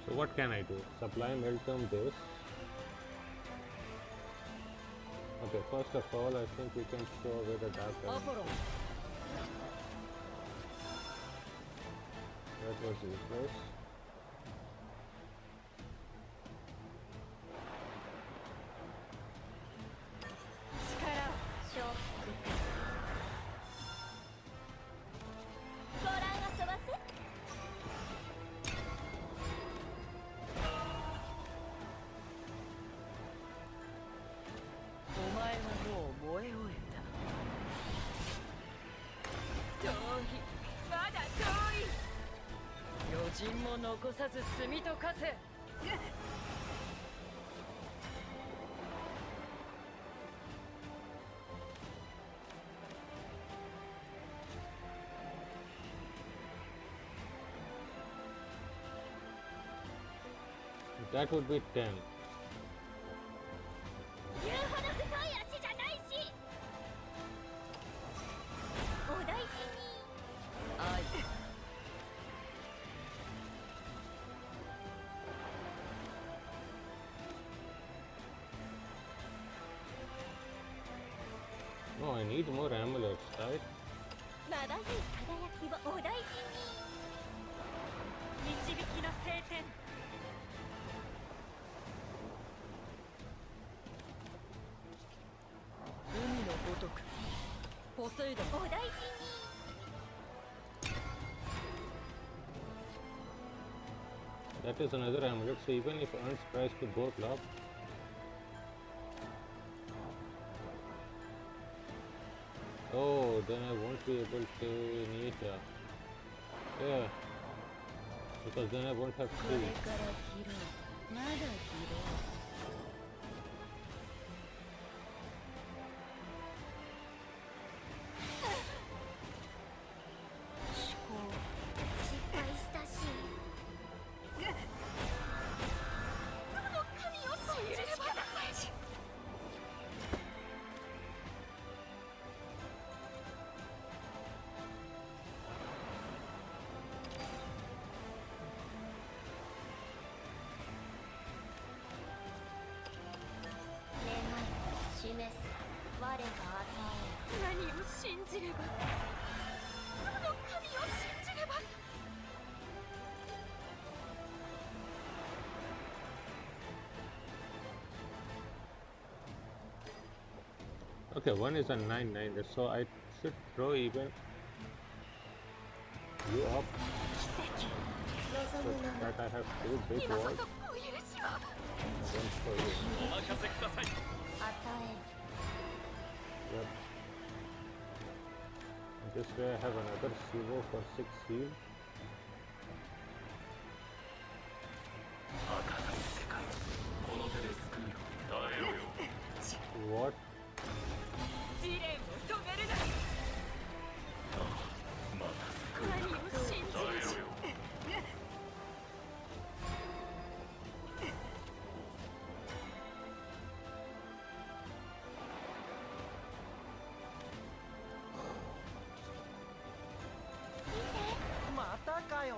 So what can I do? Sublime Eltum this. Okay, first of all, I think we can show away the dark element. That was useless. That would be 10. No, I need more amulets, right? That is another amulet, so even if Ernst tries to go top, oh, then I won't be able to need yeah, because then I won't have 3. 我が与え何を信じればどの神を信じれば Okay, one is a 9-9, so I should throw even you up so that I have 2 big walls. One for you. お任せください。 Yep. This way I have another Sivo for 6 heal. 赤の世界この手で救うよ耐えろよ What? 試練を止めるなまた救う何を信じ耐えろよ またかよ。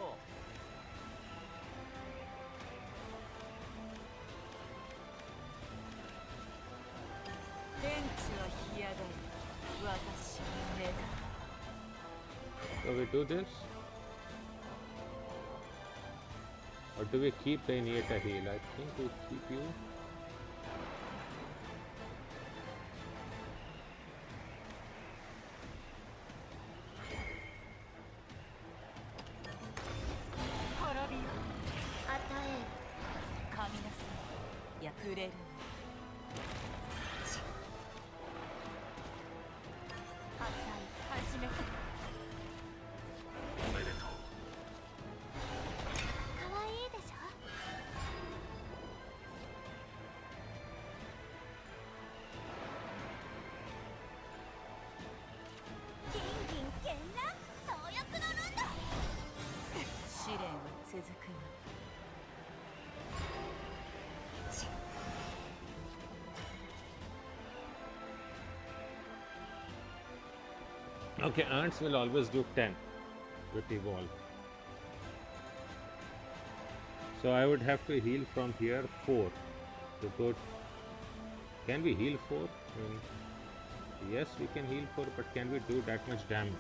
天地は干上がり私の目だ So we do this? Or do we keep the Initiata heal? I think we keep you. Okay, ants will always do 10 with evolve. So I would have to heal from here 4 to go. Can we heal 4? Yes, we can heal 4, but can we do that much damage?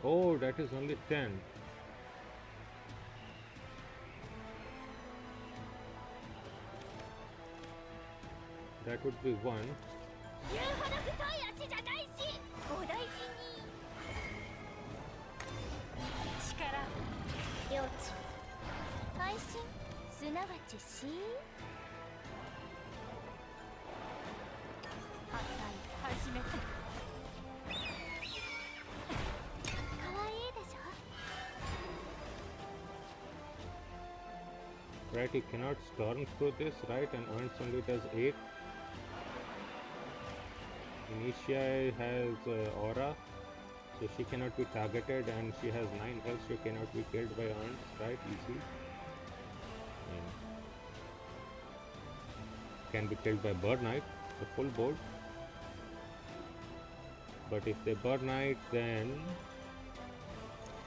Oh, that is only 10. That would be 1. 言うほど太い足じゃないしお大事に力領地配信すなわち死破壊始めて Right, he cannot storm through this, right? And Ernst only does 8. Initia has aura, so she cannot be targeted, and she has 9 health, she cannot be killed by Ernst, right? Easy. And can be killed by Bird Knight, the full board. But if they Bird Knight, then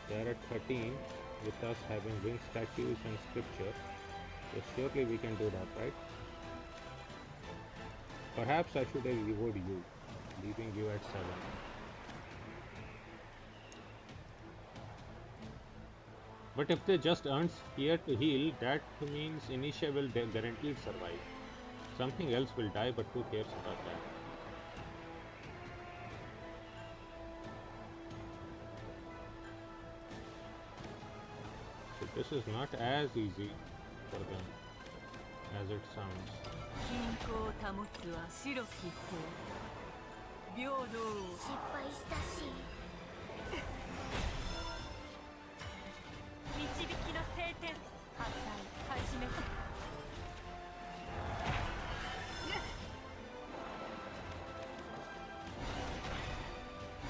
they are at 13 with us having wing statues and scripture. So surely we can do that, right? Perhaps I should have rewarded you, leaving you at 7. But if they just earn here to heal, that means Initia will guaranteed survive. Something else will die, but who cares about that? So this is not as easy for them as it sounds. 均衡を保つは白き方平等を失敗したし導きの聖典破壊始めて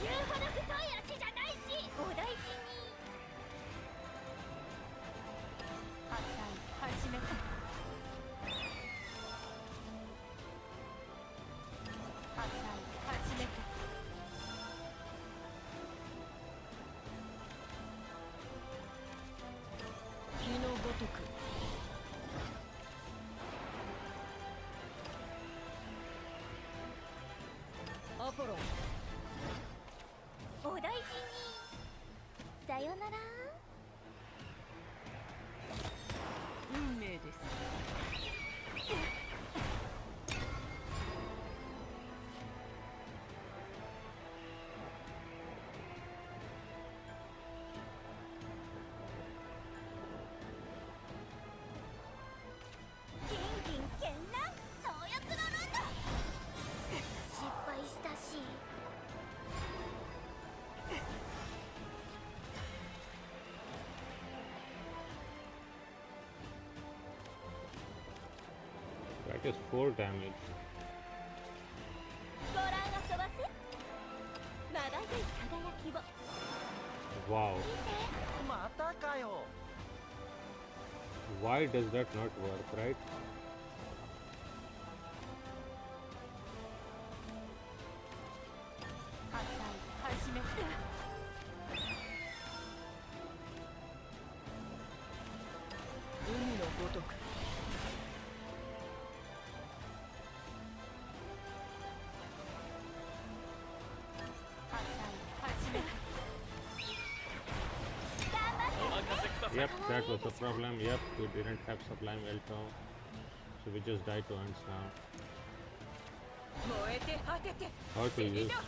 言うほど太い足じゃないしお大事に破壊くアポロンお大事に。さよなら。運命です。金銀絢爛総役の論だ。失敗したし。That is 4 damage. ご覧遊ばせ。まばゆい輝きを。 Wow. またかよ。 Why does that not work, right? 発散始め。海のごとく。発散始め。 Yep, that was the problem. Yep, we didn't have Sublime Elto. So we just died to Ants now. 燃えて果てて。 How to use? Yep.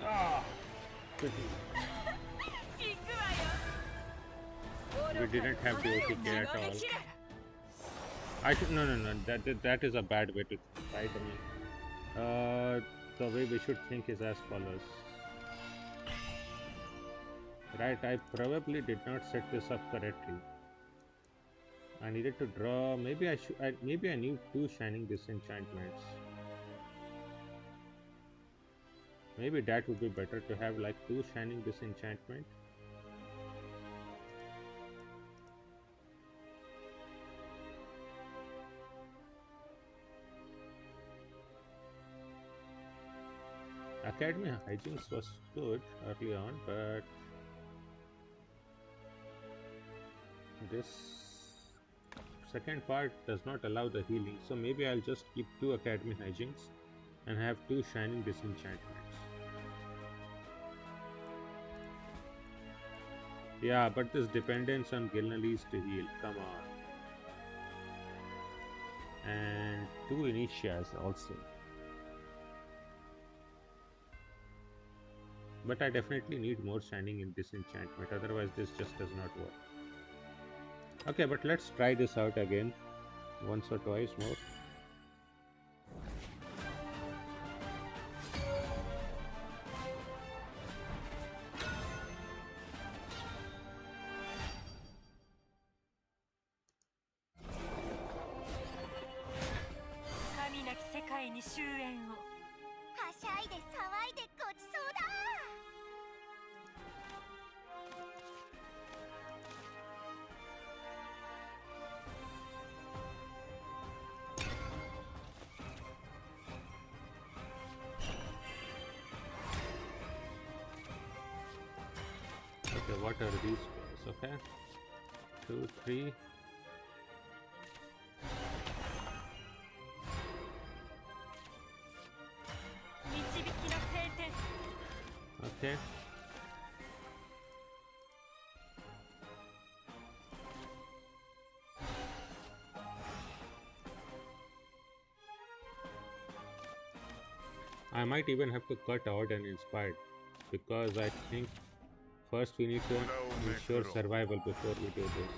Ah! Pity. 行くわよ。 We didn't have the OTK at all. I should no. That is a bad way to fight. I mean, the way we should think is as follows. Right, I probably did not set this up correctly. I needed to draw. Maybe I need 2 shining disenchantments. Maybe that would be better to have like 2 shining disenchantment. Academy Hijinks was good early on, but this second part does not allow the healing, so maybe I'll just keep 2 Academy Hijinks and have 2 shining disenchantments. Yeah, but this dependence on Gilnalese to heal, come on. And 2 Initias also. But I definitely need more shining in disenchantment, otherwise this just does not work. Okay, but let's try this out again once or twice more.はしゃいで騒いでごちそうだ。 Okay, what are these spells? Okay, 2, 3. Okay. I might even have to cut out an inspired because I think first we need to ensure survival before we do this.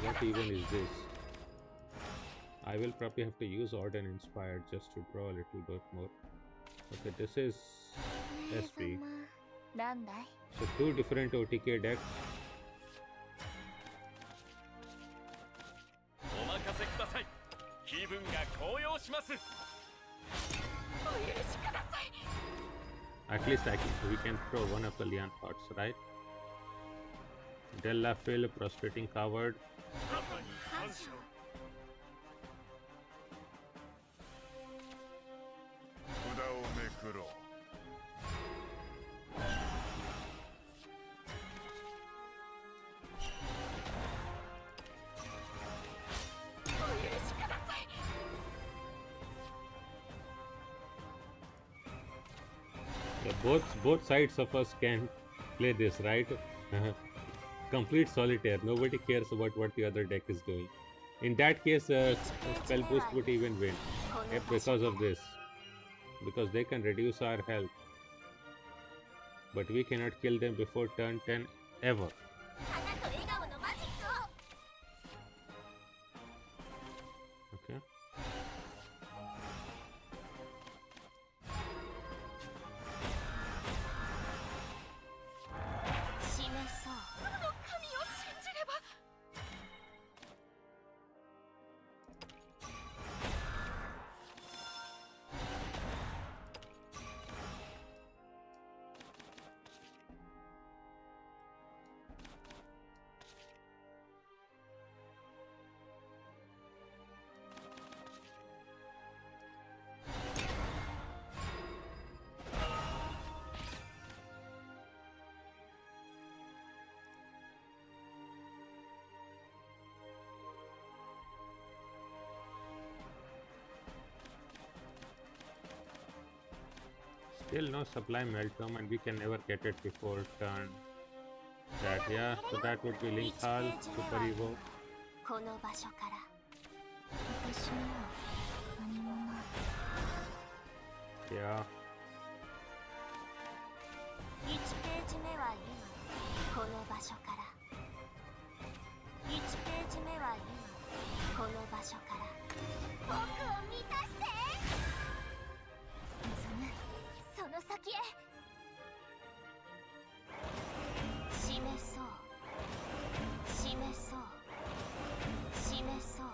What even is this? I will probably have to use Odd and Inspired just to draw a little bit more. Okay, this is SP. So 2 different OTK decks. お任せください。気分が高揚します。 At least we can throw one of the Lian thoughts, right? Della Phil, Prostrating Coward. パパに感謝を。札をめくろう。Yeah, both sides of us can play this, right? Complete solitaire. Nobody cares about what the other deck is doing. In that case, spell boost would even win. Yep, because of this. Because they can reduce our health. But we cannot kill them before turn 10 ever. 花と笑顔のマジックを Okay. 示そうこの神を信じれば Still no Sublime Meltdown, and we can never get it before turn that. Yeah, so that would be Link Hall, Super Evo. この場所から私には何もない Yeah. 1ページ目は今この場所から1ページ目は今この場所から僕を満たしてその先へ示そう示そう示そう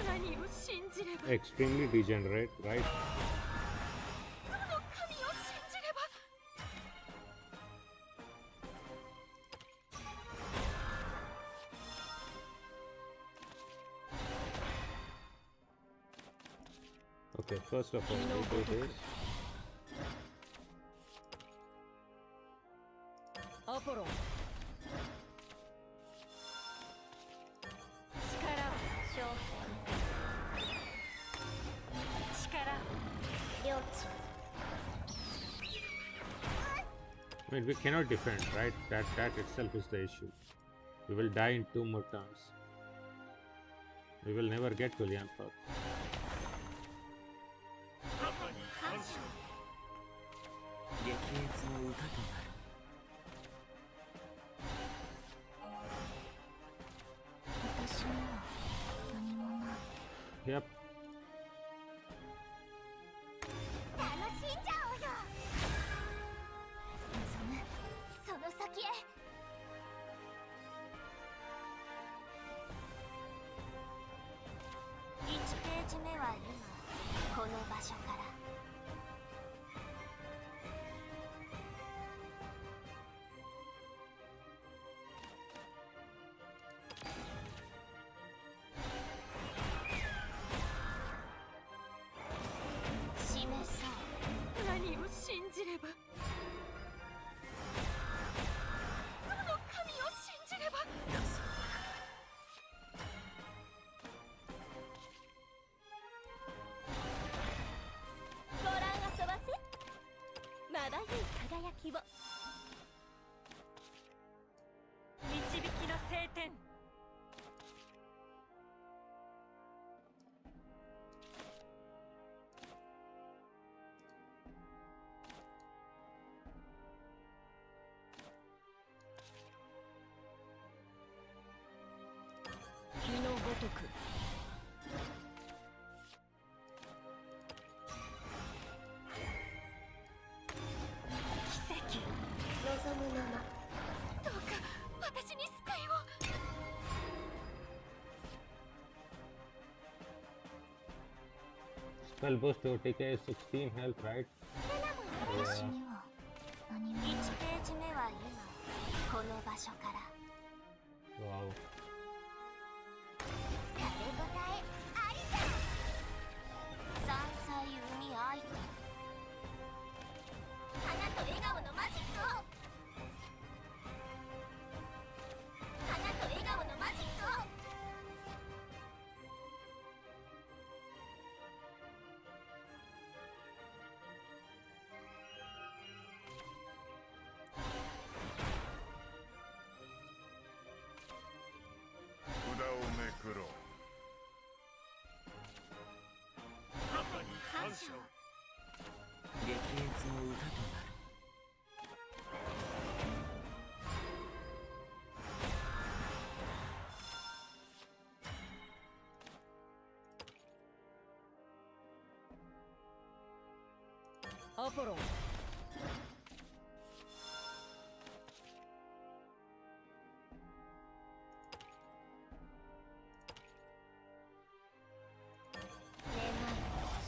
何を信じれば Extremely degenerate, right? この神を信じれば Okay, first of all, we do this. アポロン力承服力領地 I mean, we cannot defend, right? That itself is the issue. We will die in 2 more turns. We will never get to Lianfang. 母に感謝激烈の歌となる私には何もない Yep. 楽しんじゃおうよ望むその先へ1ページ目は今この場所から示そう何を信じればこの神を信じればご覧遊ばせまばゆい輝きを導きの聖典火のごとく奇跡望むままどうか私に救いを Spell boost OTK is 16 health, right? 私 Yeah. には何も1ないページ目は今この場所から Wow. 食べ応えありじゃ山菜海愛と花と笑顔のマジックを花と笑顔のマジックを Yep. アポロン。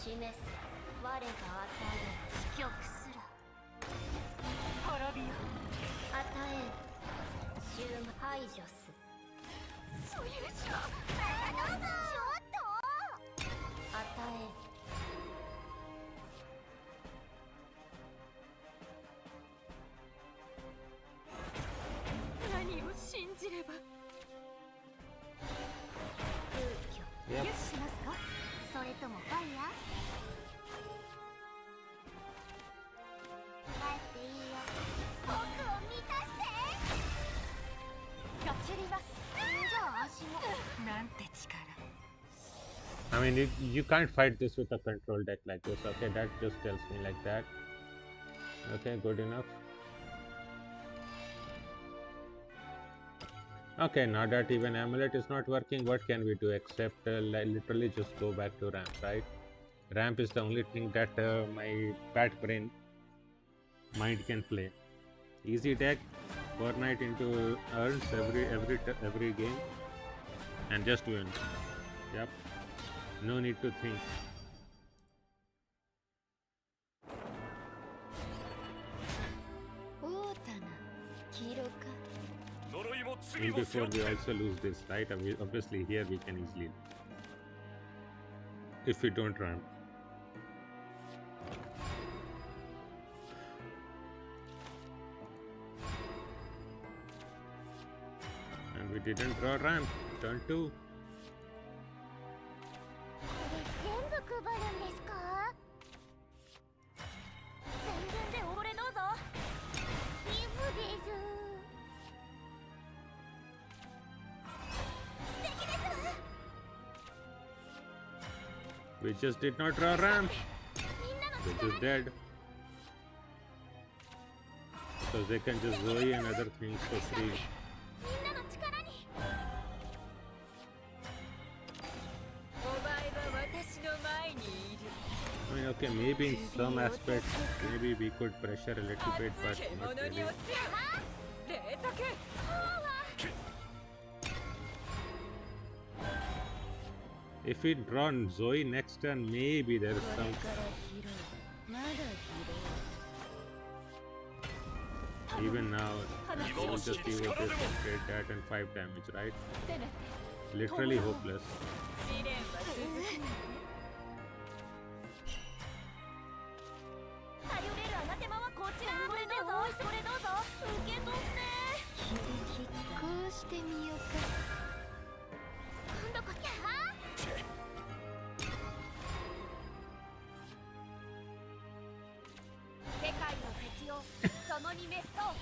示す我が与える死曲すら滅びよ。与えん終排除すそういうしろ。どうぞちょっと与何を信じれば。え空虚 Yep. よししますかそれともファイヤー帰っていいよ僕を満たしてガチります。じゃあ足もなんて力。 I mean, you can't fight this with a control deck like this. Okay, that just tells me like that. Okay, good enough. Okay, now that even Amulet is not working, what can we do except literally just go back to ramp, right? Ramp is the only thing that my bad brain mind can play. Easy deck, Fortnite into urns every game, and just win. Yep. No need to think. オータナ黄色か呪いも次 And も背負 before って we also lose this, right? I mean, obviously here we can easily lose. If we don't ramp. And we didn't draw ramp. Turn 2. これ全部配るんですか宣伝で俺どうぞギブです素敵ですわ We just did not draw ramp. みんなの We're just dead. Because they can just Zoe and other things for free. みんなの力にお前は私の前にいる。 I mean, okay, maybe in some aspects, maybe we could pressure a little bit, but 熱い not 獣に really. 落ちる。霊作。 If we draw Zoe next turn, maybe there is こ some. れから拾う。まだ拾う。 Even now, 話 we'll を just して see what this and trade that and 5 damage, right? せめて Literally hopeless. 試練は続く。頼れるアナテマはこちらこれどうぞこれどうぞ受け取って切り切ったこうしてみようか今度こそ世界の敵を共に滅相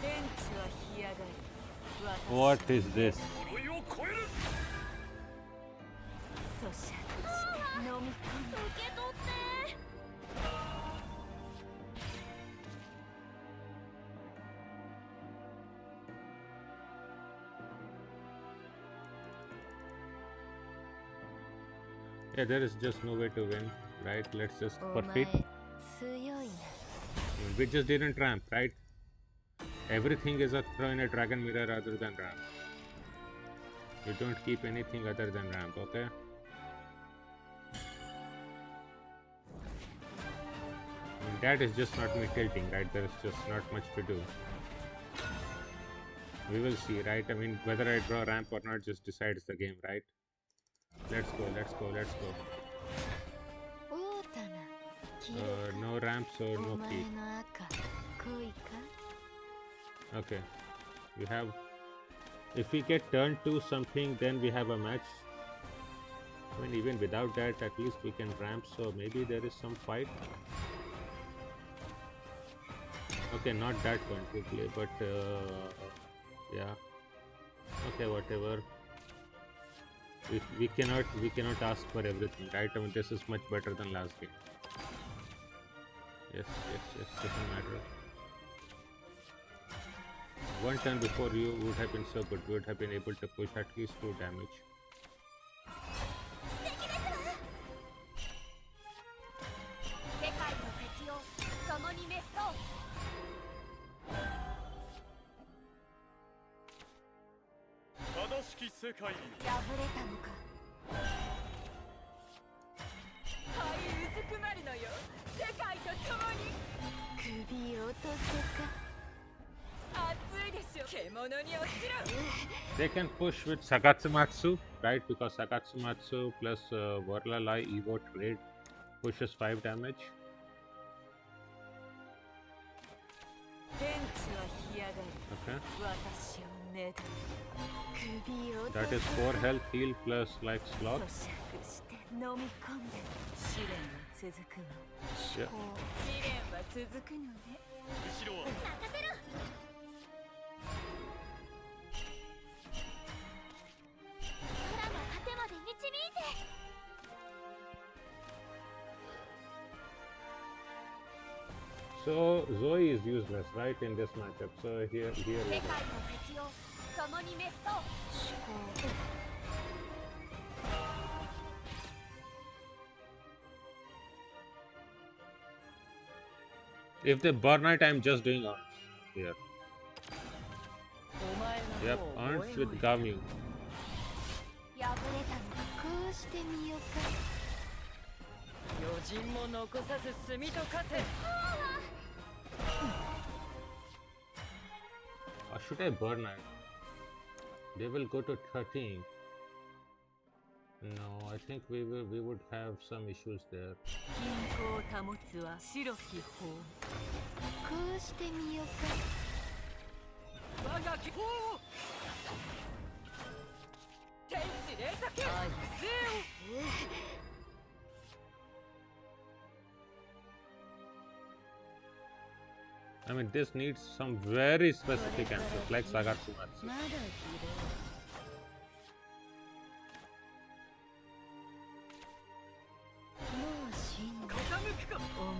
天地は干上がり。 What is this? 呪いを超える咀嚼して飲み込む。受け取って Yeah, there is just no way to win, right? Let's just お forfeit. 前強いな We just didn't ramp, right? Everything is a throw in a dragon mirror other than ramp. You don't keep anything other than ramp, okay? And that is just not me tilting, right? There is just not much to do. We will see, right? I mean, whether I draw ramp or not just decides the game, right? Let's go, let's go, let's go. オータナ黄色 No ramp, so か no お前 key. の赤恋か Okay. We have... If we get turn 2 something, then we have a match. I mean, even without that, at least we can ramp, so maybe there is some fight. Okay, not that one quickly, but yeah. Okay, whatever. We cannot ask for everything, right? I mean, this is much better than last game. Yes, doesn't matter. One turn before you would have been so good. We would have been able to push at least 2 damage. 世界の敵き世界よ。破れたのか。はいうずくまるのよ、世界と共に。首落とせか。熱いでしょ、獣に落ちろ。 They can push with Sakatsumatsu, right? Because Sakatsumatsu plus Warlalai Evo trade pushes 5 damage. 天地は干上がり、 Okay. 私をねだり。首落と That せ is 4 health heal plus like sloth. 咀嚼して飲み込んで。試練は続くわ。 Yeah. 試練は続くのね。後ろは任せろ。空の果てまで導いて。 So Zoe is useless, right, in this matchup. So here 世 we 界 go. の敵を共に滅相。思考。 If they burn it, I'm just doing arms here. お前 Yep, の方を arms 燃え with ろよ。 Gamu. 破れたのか。こうしてみようか。余人も残さず炭と化せ。 Or should I burn it? They will go to 13. No, I think we would have some issues there. 均衡を保つは白き法。こうしてみようか。我が希望を。天地連作。愛せよ。 I mean, this needs some very specific answers, like Sagatsumatsu. まだ希望。もう死んだ。傾くか。お前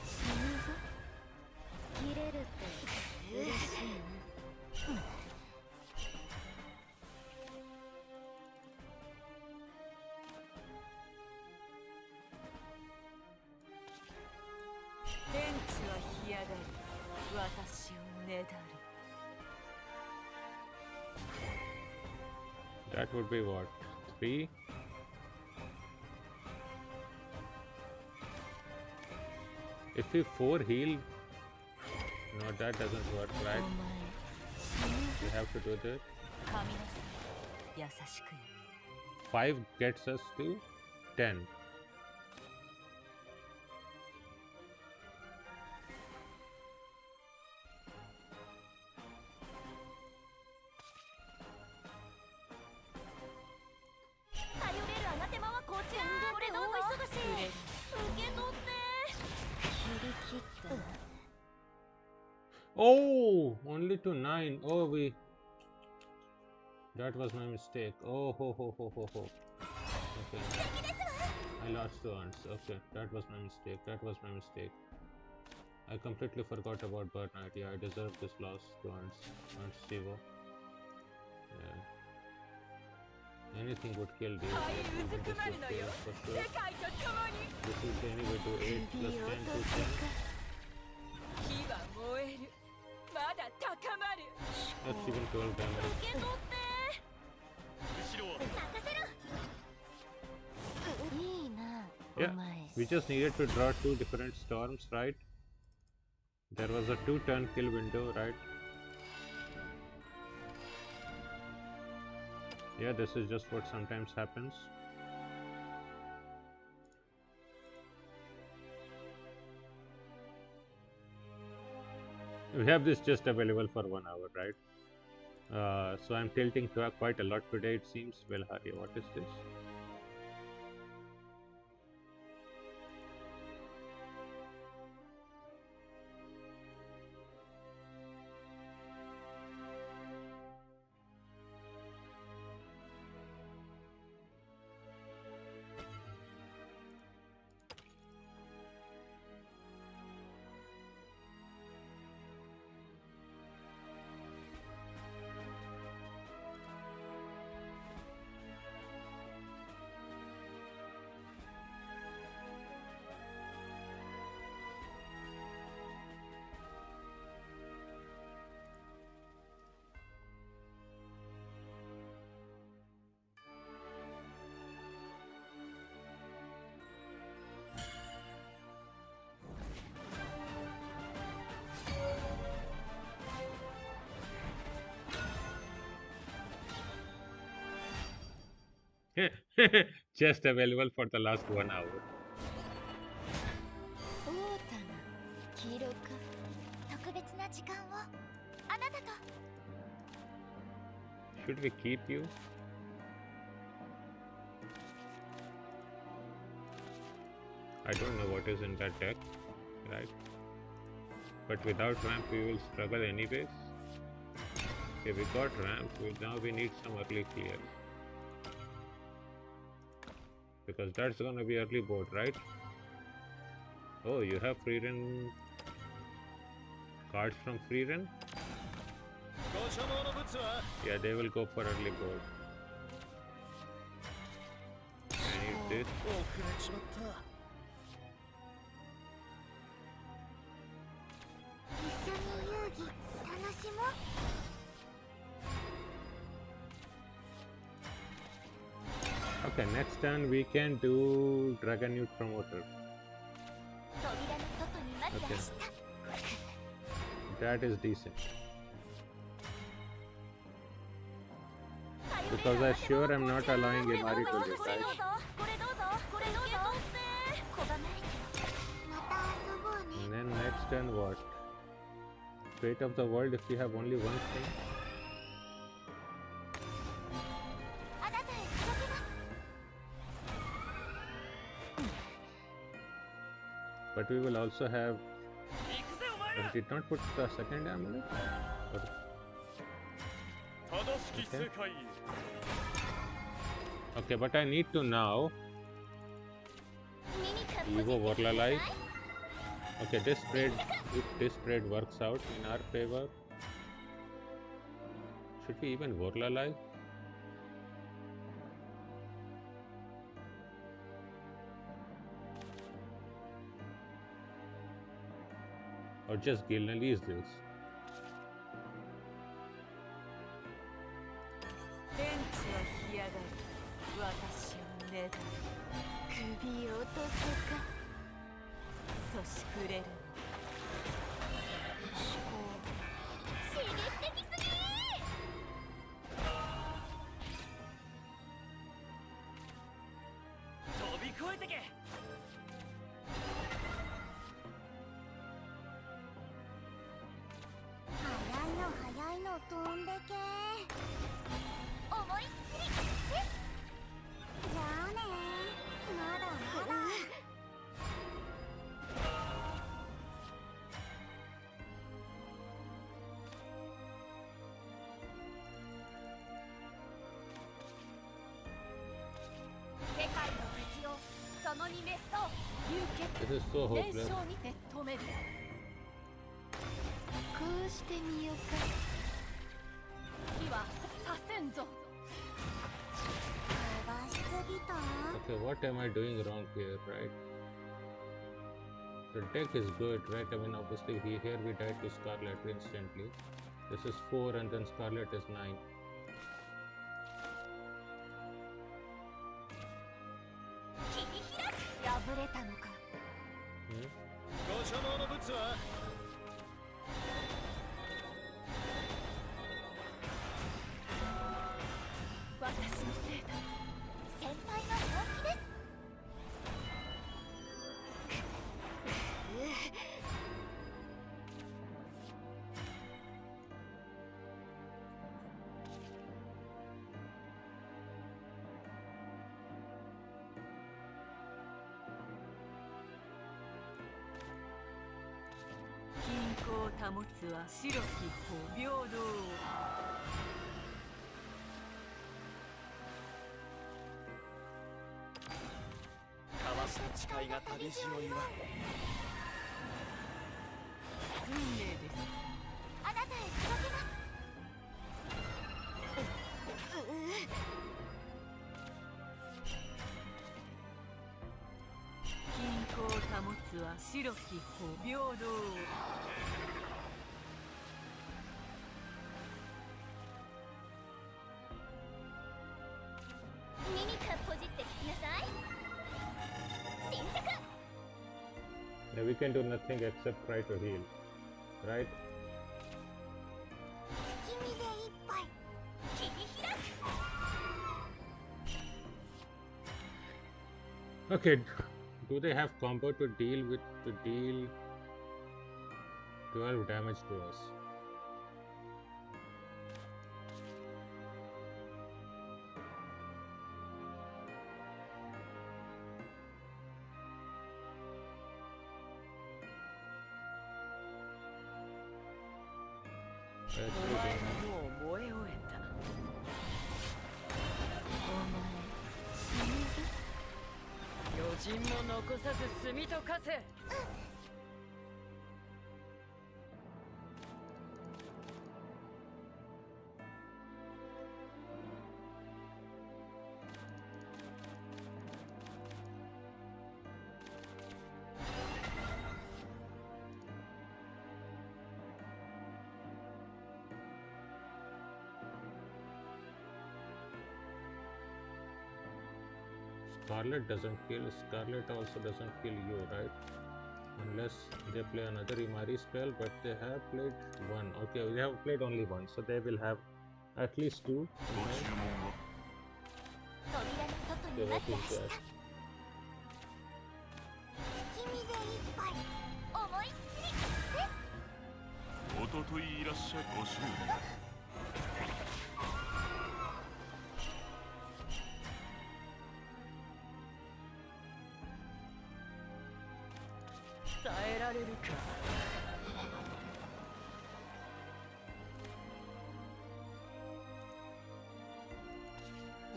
死ぬぞ。切れるって嬉しいな。天地は干上がり、私をねだり。 That would be what? 3? If we 4 heal, no, that doesn't work, お right? 前死ぬ We ぞ。 have to do this. 神なさい、優しくよ。 5 gets us to 10. 頼れるあなてまはこちら。これどうぞ忙しい。受け取って。切り切ったな。 Oh, only to 9. Oh, that was my mistake. Oh, ho. Okay. I lost 2 ants. Okay, that was my mistake. I completely forgot about Burnout. Yeah, I deserve this loss to ants. Ants Chivo. Yeah. Anything would kill these. はい、 Yes, うず even く this まる would の kill よ。 for 世 sure. 界と共に。 This is the anyway to 8 plus 10 to 10. 火は燃える。まだ高まる。 That's even 12 damage. 受け取って。後ろは任せろ。いいな。 Yeah, お前。 we just needed to draw 2 different storms, right? There was a 2 turn kill window, right? Yeah, this is just what sometimes happens. We have this just available for 1 hour, right? So I'm tilting quite a lot today, it seems. Well, Hari, what is this? Just available for the last 1 hour. オータナ黄色か特別な時間をあなたと Should we keep you? I don't know what is in that deck, right? But without ramp we will struggle anyways. Okay, we got ramp, now we need some early clear. Because that's gonna be early board, right? Oh, you have free run cards from free run? Yeah, they will go for early board. I need this. 一緒に遊戯楽しもう Okay, next turn we can do Dragon Newt Promoter. 扉の外にまず明日 That is decent. Because I sure am not allowing Imari to live, right? これどうぞこれどうぞ拒まれてまた遊ぼうね And then next turn what? Fate of the world if we have only one thing? あなたへ届けます But we will also have... did not put the second amulet? Or... Okay. Okay, but I need to now... ミニカップ Evo Warlalai. Okay, this trade, if this trade works out in our favor, should we even Warlalai? Or just Gilnalese this? 天地は干上がる私をねだ首を落とすかそしくれる刺激的すぎ飛び越えてけ早いの飛んでけ思いっきりじゃあねまだまだ世界の敵を共に滅相流 This is so 血 hopeless. 燃焼にて止めるこうしてみようか火はさせんぞ飛ばしすぎた Okay, what am I doing wrong here, right? The deck is good, right? I mean, obviously here we died to Scarlet instantly. This is 4 and then Scarlet is 9. 切り開く破れたのか Hmm? ご所望の物は私のせいだ先輩の本気です均衡を保つは白き不平等交わした誓いが旅路を祝う運命ですあなたへ届けます均衡を保つは白き不平等ミニカポジって聞きなさい新着 Yeah, we can do nothing except try to heal, right? 月見で一杯切り開く Okay, do they have combo to deal 12 damage to us? Actually, もう燃え終えた。お前死ぬぞ。余人も残さず炭と化せ。Scarlet doesn't kill. Scarlet also doesn't kill you, right? Unless they play another Imari spell, but they have played one. Okay, we have played only one, so they will have at least two. ご注文は扉の外 Okay, に what 待って is ました that? 月見で一杯思いっきりですおとといいらっしゃいご祝儀耐えられるか。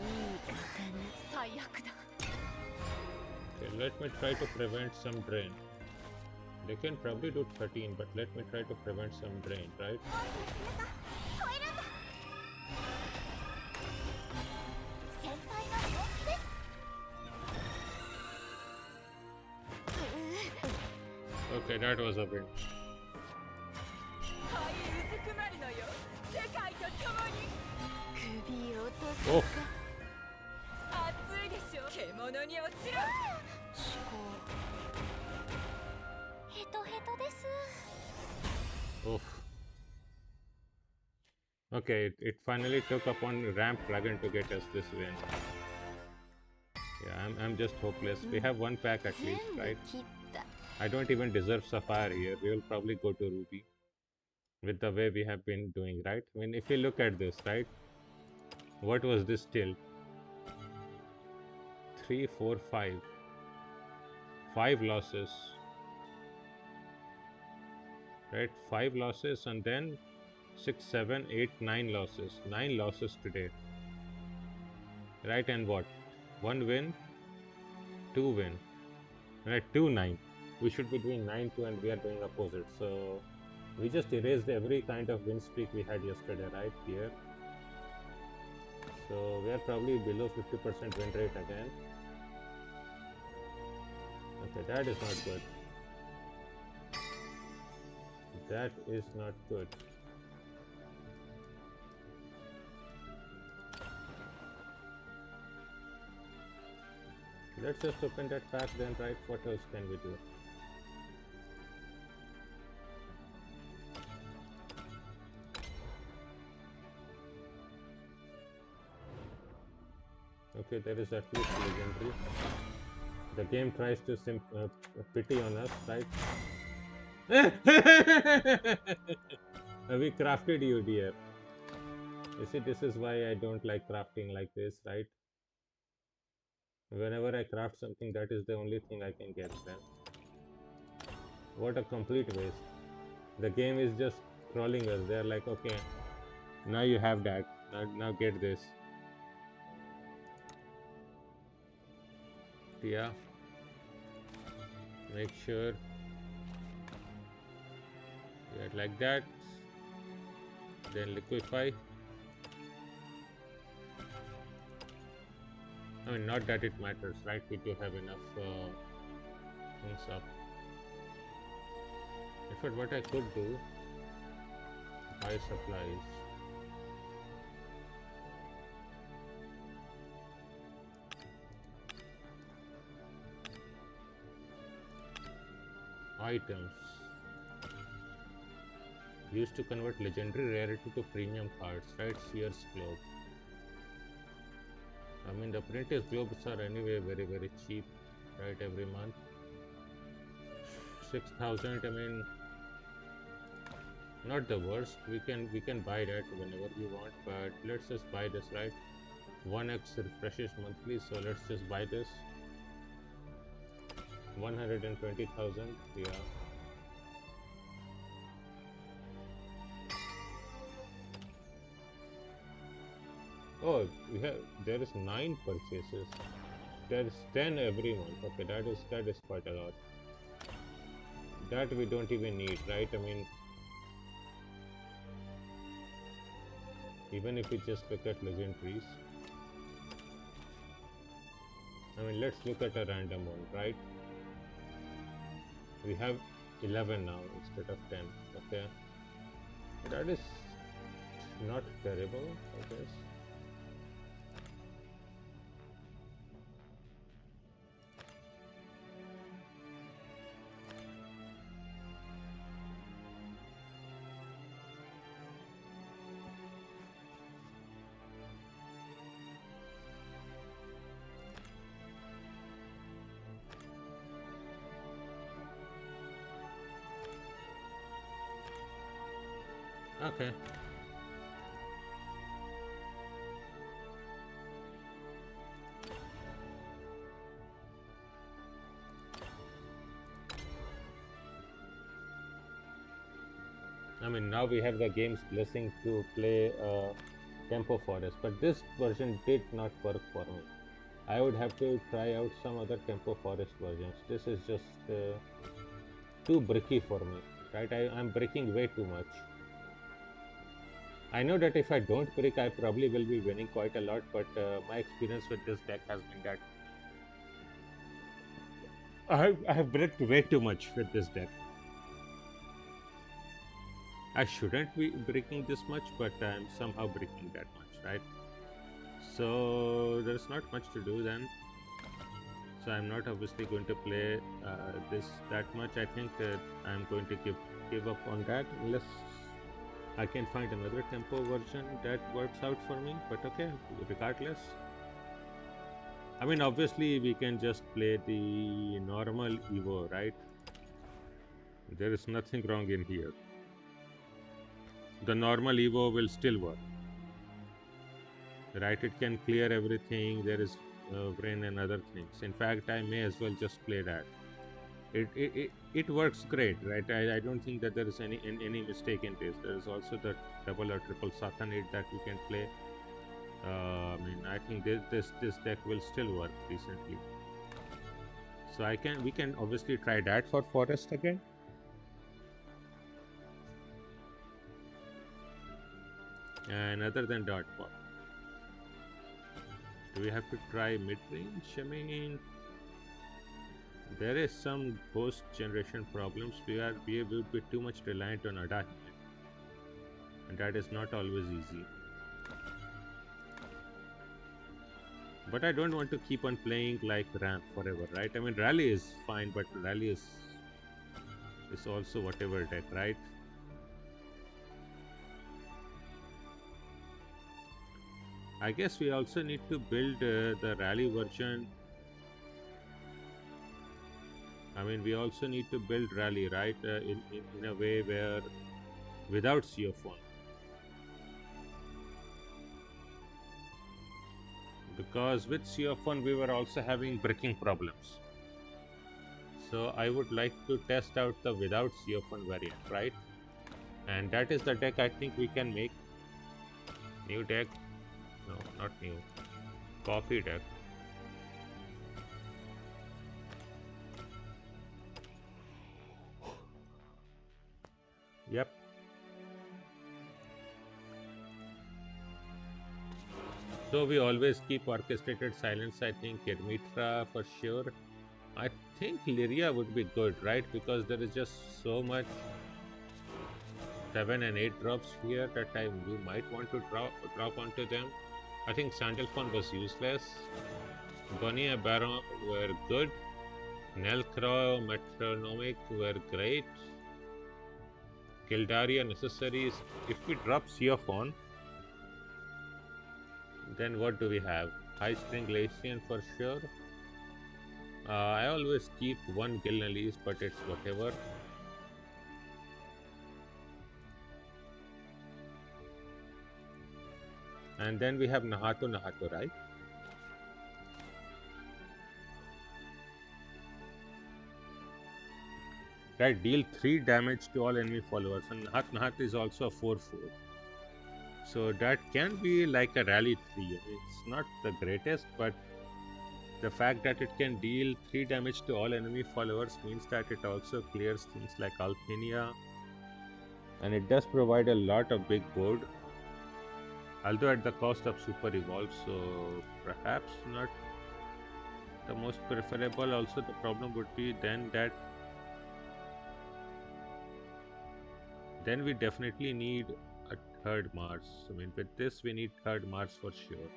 いい刀。最悪だ Okay, let me try to prevent some drain. They can probably do 13, but let me try to prevent some drain, right? 本の背中超えるんだ先輩の本気です Okay, that was a win. はいうずくまるのよ。世界と共に。首落とす Oh, 熱いでしょ。獣に落ちろ。思考。ヘトヘトです oof. Okay, it finally took upon Ramp Dragon to get us this win. Yeah, I'm just hopeless. We have one pack at 全 least, 部 right? 切った。 I don't even deserve Sapphire here. We will probably go to Ruby with the way we have been doing, right? I mean, if you look at this, right? What was this till? 3, 4, 5. 5 losses. Right? 5 losses and then 6, 7, 8, 9 losses. 9 losses today. Right? And what? 1 win, 2 win. Right? 2, 9. We should be doing 9, 2 and we are doing opposite. So we just erased every kind of win streak we had yesterday, right? Here. So we are probably below 50% win rate again. Okay, that is not good. That is not good. Let's just open that pack then, right? What else can we do? Okay, there is at least legendary. The game tries to pity on us, right? We crafted you, dear. You see, this is why I don't like crafting like this, right? Whenever I craft something, that is the only thing I can get then. What a complete waste. The game is just trolling us. They're like, okay, now you have that. Now get this. Yeah. Make sure get like that. Then liquefy. I mean, not that it matters, right? We do have enough things up. In fact, what I could do, buy supplies. Items. Used to convert legendary rarity to premium cards, right? Sears Globe. I mean, the printed globes are anyway very, very cheap. right, every month. 6,000, I mean, not the worst. We can buy that whenever we want, but let's just buy this, right? 1x refreshes monthly, so let's just buy this. 120,000, yeah. Oh, there is 9 purchases. There is 10 every month. Okay, that is quite a lot. That we don't even need, right? I mean, even if we just look at legendaries. I mean, let's look at a random one, right? We have 11 now instead of 10. Okay, that is not terrible, I guess. Okay. I mean, now we have the game's blessing to play Tempo Forest, but this version did not work for me. I would have to try out some other Tempo Forest versions. This is just too bricky for me, right? I'm breaking way too much. I know that if I don't break, I probably will be winning quite a lot, but my experience with this deck has been that I have bricked way too much with this deck. I shouldn't be breaking this much, but I'm somehow breaking that much, right? So there's not much to do then. So I'm not obviously going to play this that much. I think I'm going to give up on that unless I can find another tempo version that works out for me. But okay, regardless. I mean, obviously we can just play the normal Evo, right? There is nothing wrong in here. The normal Evo will still work, right? It can clear everything. There is brain and other things. In fact, I may as well just play that. It works great, right? I don't think that there is any mistake in this. There is also the double or triple Sathanate that we can play. I mean, I think this deck will still work decently. So we can obviously try that for Forest again. And other than dot pop, do we have to try mid range? I mean, there is some post generation problems. We would be too much reliant on Ada here, and that is not always easy. But I don't want to keep on playing like ramp forever, right? I mean, rally is fine, but rally is also whatever deck, right? I guess we also need to build the rally version. I mean, we also need to build rally, right? In a way where without Sea of One. Because with Sea of One we were also having breaking problems. So I would like to test out the without Sea of One variant, right? And that is the deck I think we can make. New deck. No, not new. Copy deck. Yep. So we always keep orchestrated silence. I think Ermitra for sure. I think Lyria would be good, right? Because there is just so much 7 and 8 drops here that we might want to drop onto them. I think Sandalphon was useless. Bonnie and Baron were good. Nelcro, Metronomic were great. Kildaria necessaries. If we drop Seophon, then what do we have? High Spring Glacian for sure. I always keep one Gilnalese, but it's whatever. And then we have Nahato, right? Right, deal 3 damage to all enemy followers. And Nahat is also a 4/4. So that can be like a rally 3. It's not the greatest, but the fact that it can deal 3 damage to all enemy followers means that it also clears things like Althenia. And it does provide a lot of big board, although at the cost of super evolve, so perhaps not the most preferable. Also, the problem would be then that then we definitely need a third Mars. I mean, with this we need third Mars for sure.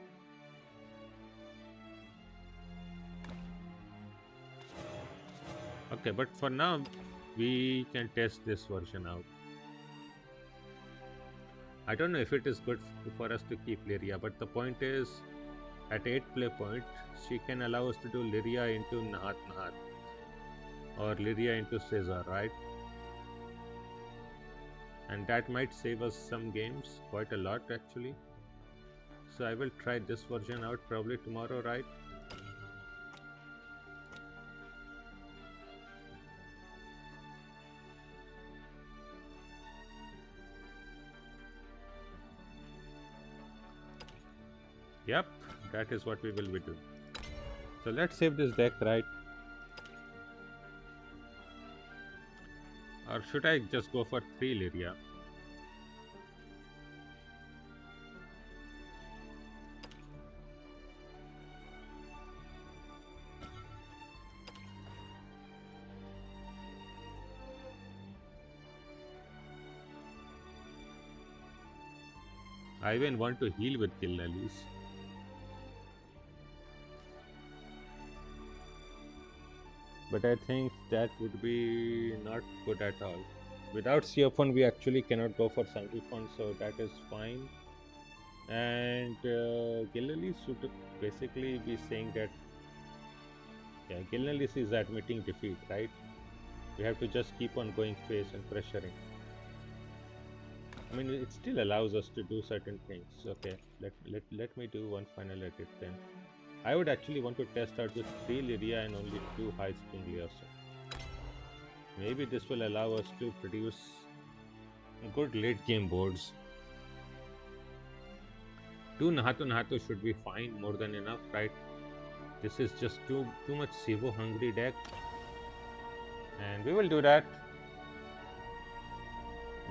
Okay, but for now we can test this version out. I don't know if it is good for us to keep Lyria, but the point is, at 8 play point, she can allow us to do Lyria into Nahat or Lyria into Caesar, right? And that might save us some games, quite a lot actually. So I will try this version out probably tomorrow, right? Yep, that is what we will be doing. So let's save this deck, right? Or should I just go for 3 Lyria? I even want to heal with Gilnalese. But I think that would be not good at all. Without Seophon, we actually cannot go for Sangiphon, so that is fine. And Gilnalese should basically be saying that, yeah, Gilnalese is admitting defeat, right? We have to just keep on going face and pressuring. I mean, it still allows us to do certain things. Okay, let me do one final edit then. I would actually want to test out with 3 Lyria and only 2 high spring Leosa. Maybe this will allow us to produce good late game boards. 2 Nahato should be fine, more than enough, right? This is just too much Sivo hungry deck. And we will do that.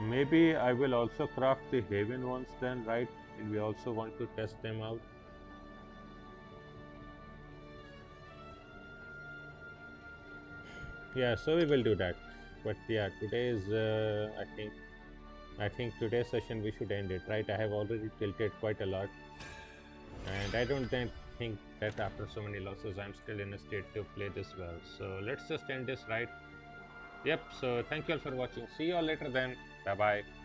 Maybe I will also craft the Haven ones then, right? And we also want to test them out. Yeah, so we will do that. But yeah, today is I think today's session we should end it, right? I have already tilted quite a lot, and I don't then think that after so many losses I'm still in a state to play this well. So let's just end this, right? Yep, so thank you all for watching. See you all later then. Bye bye.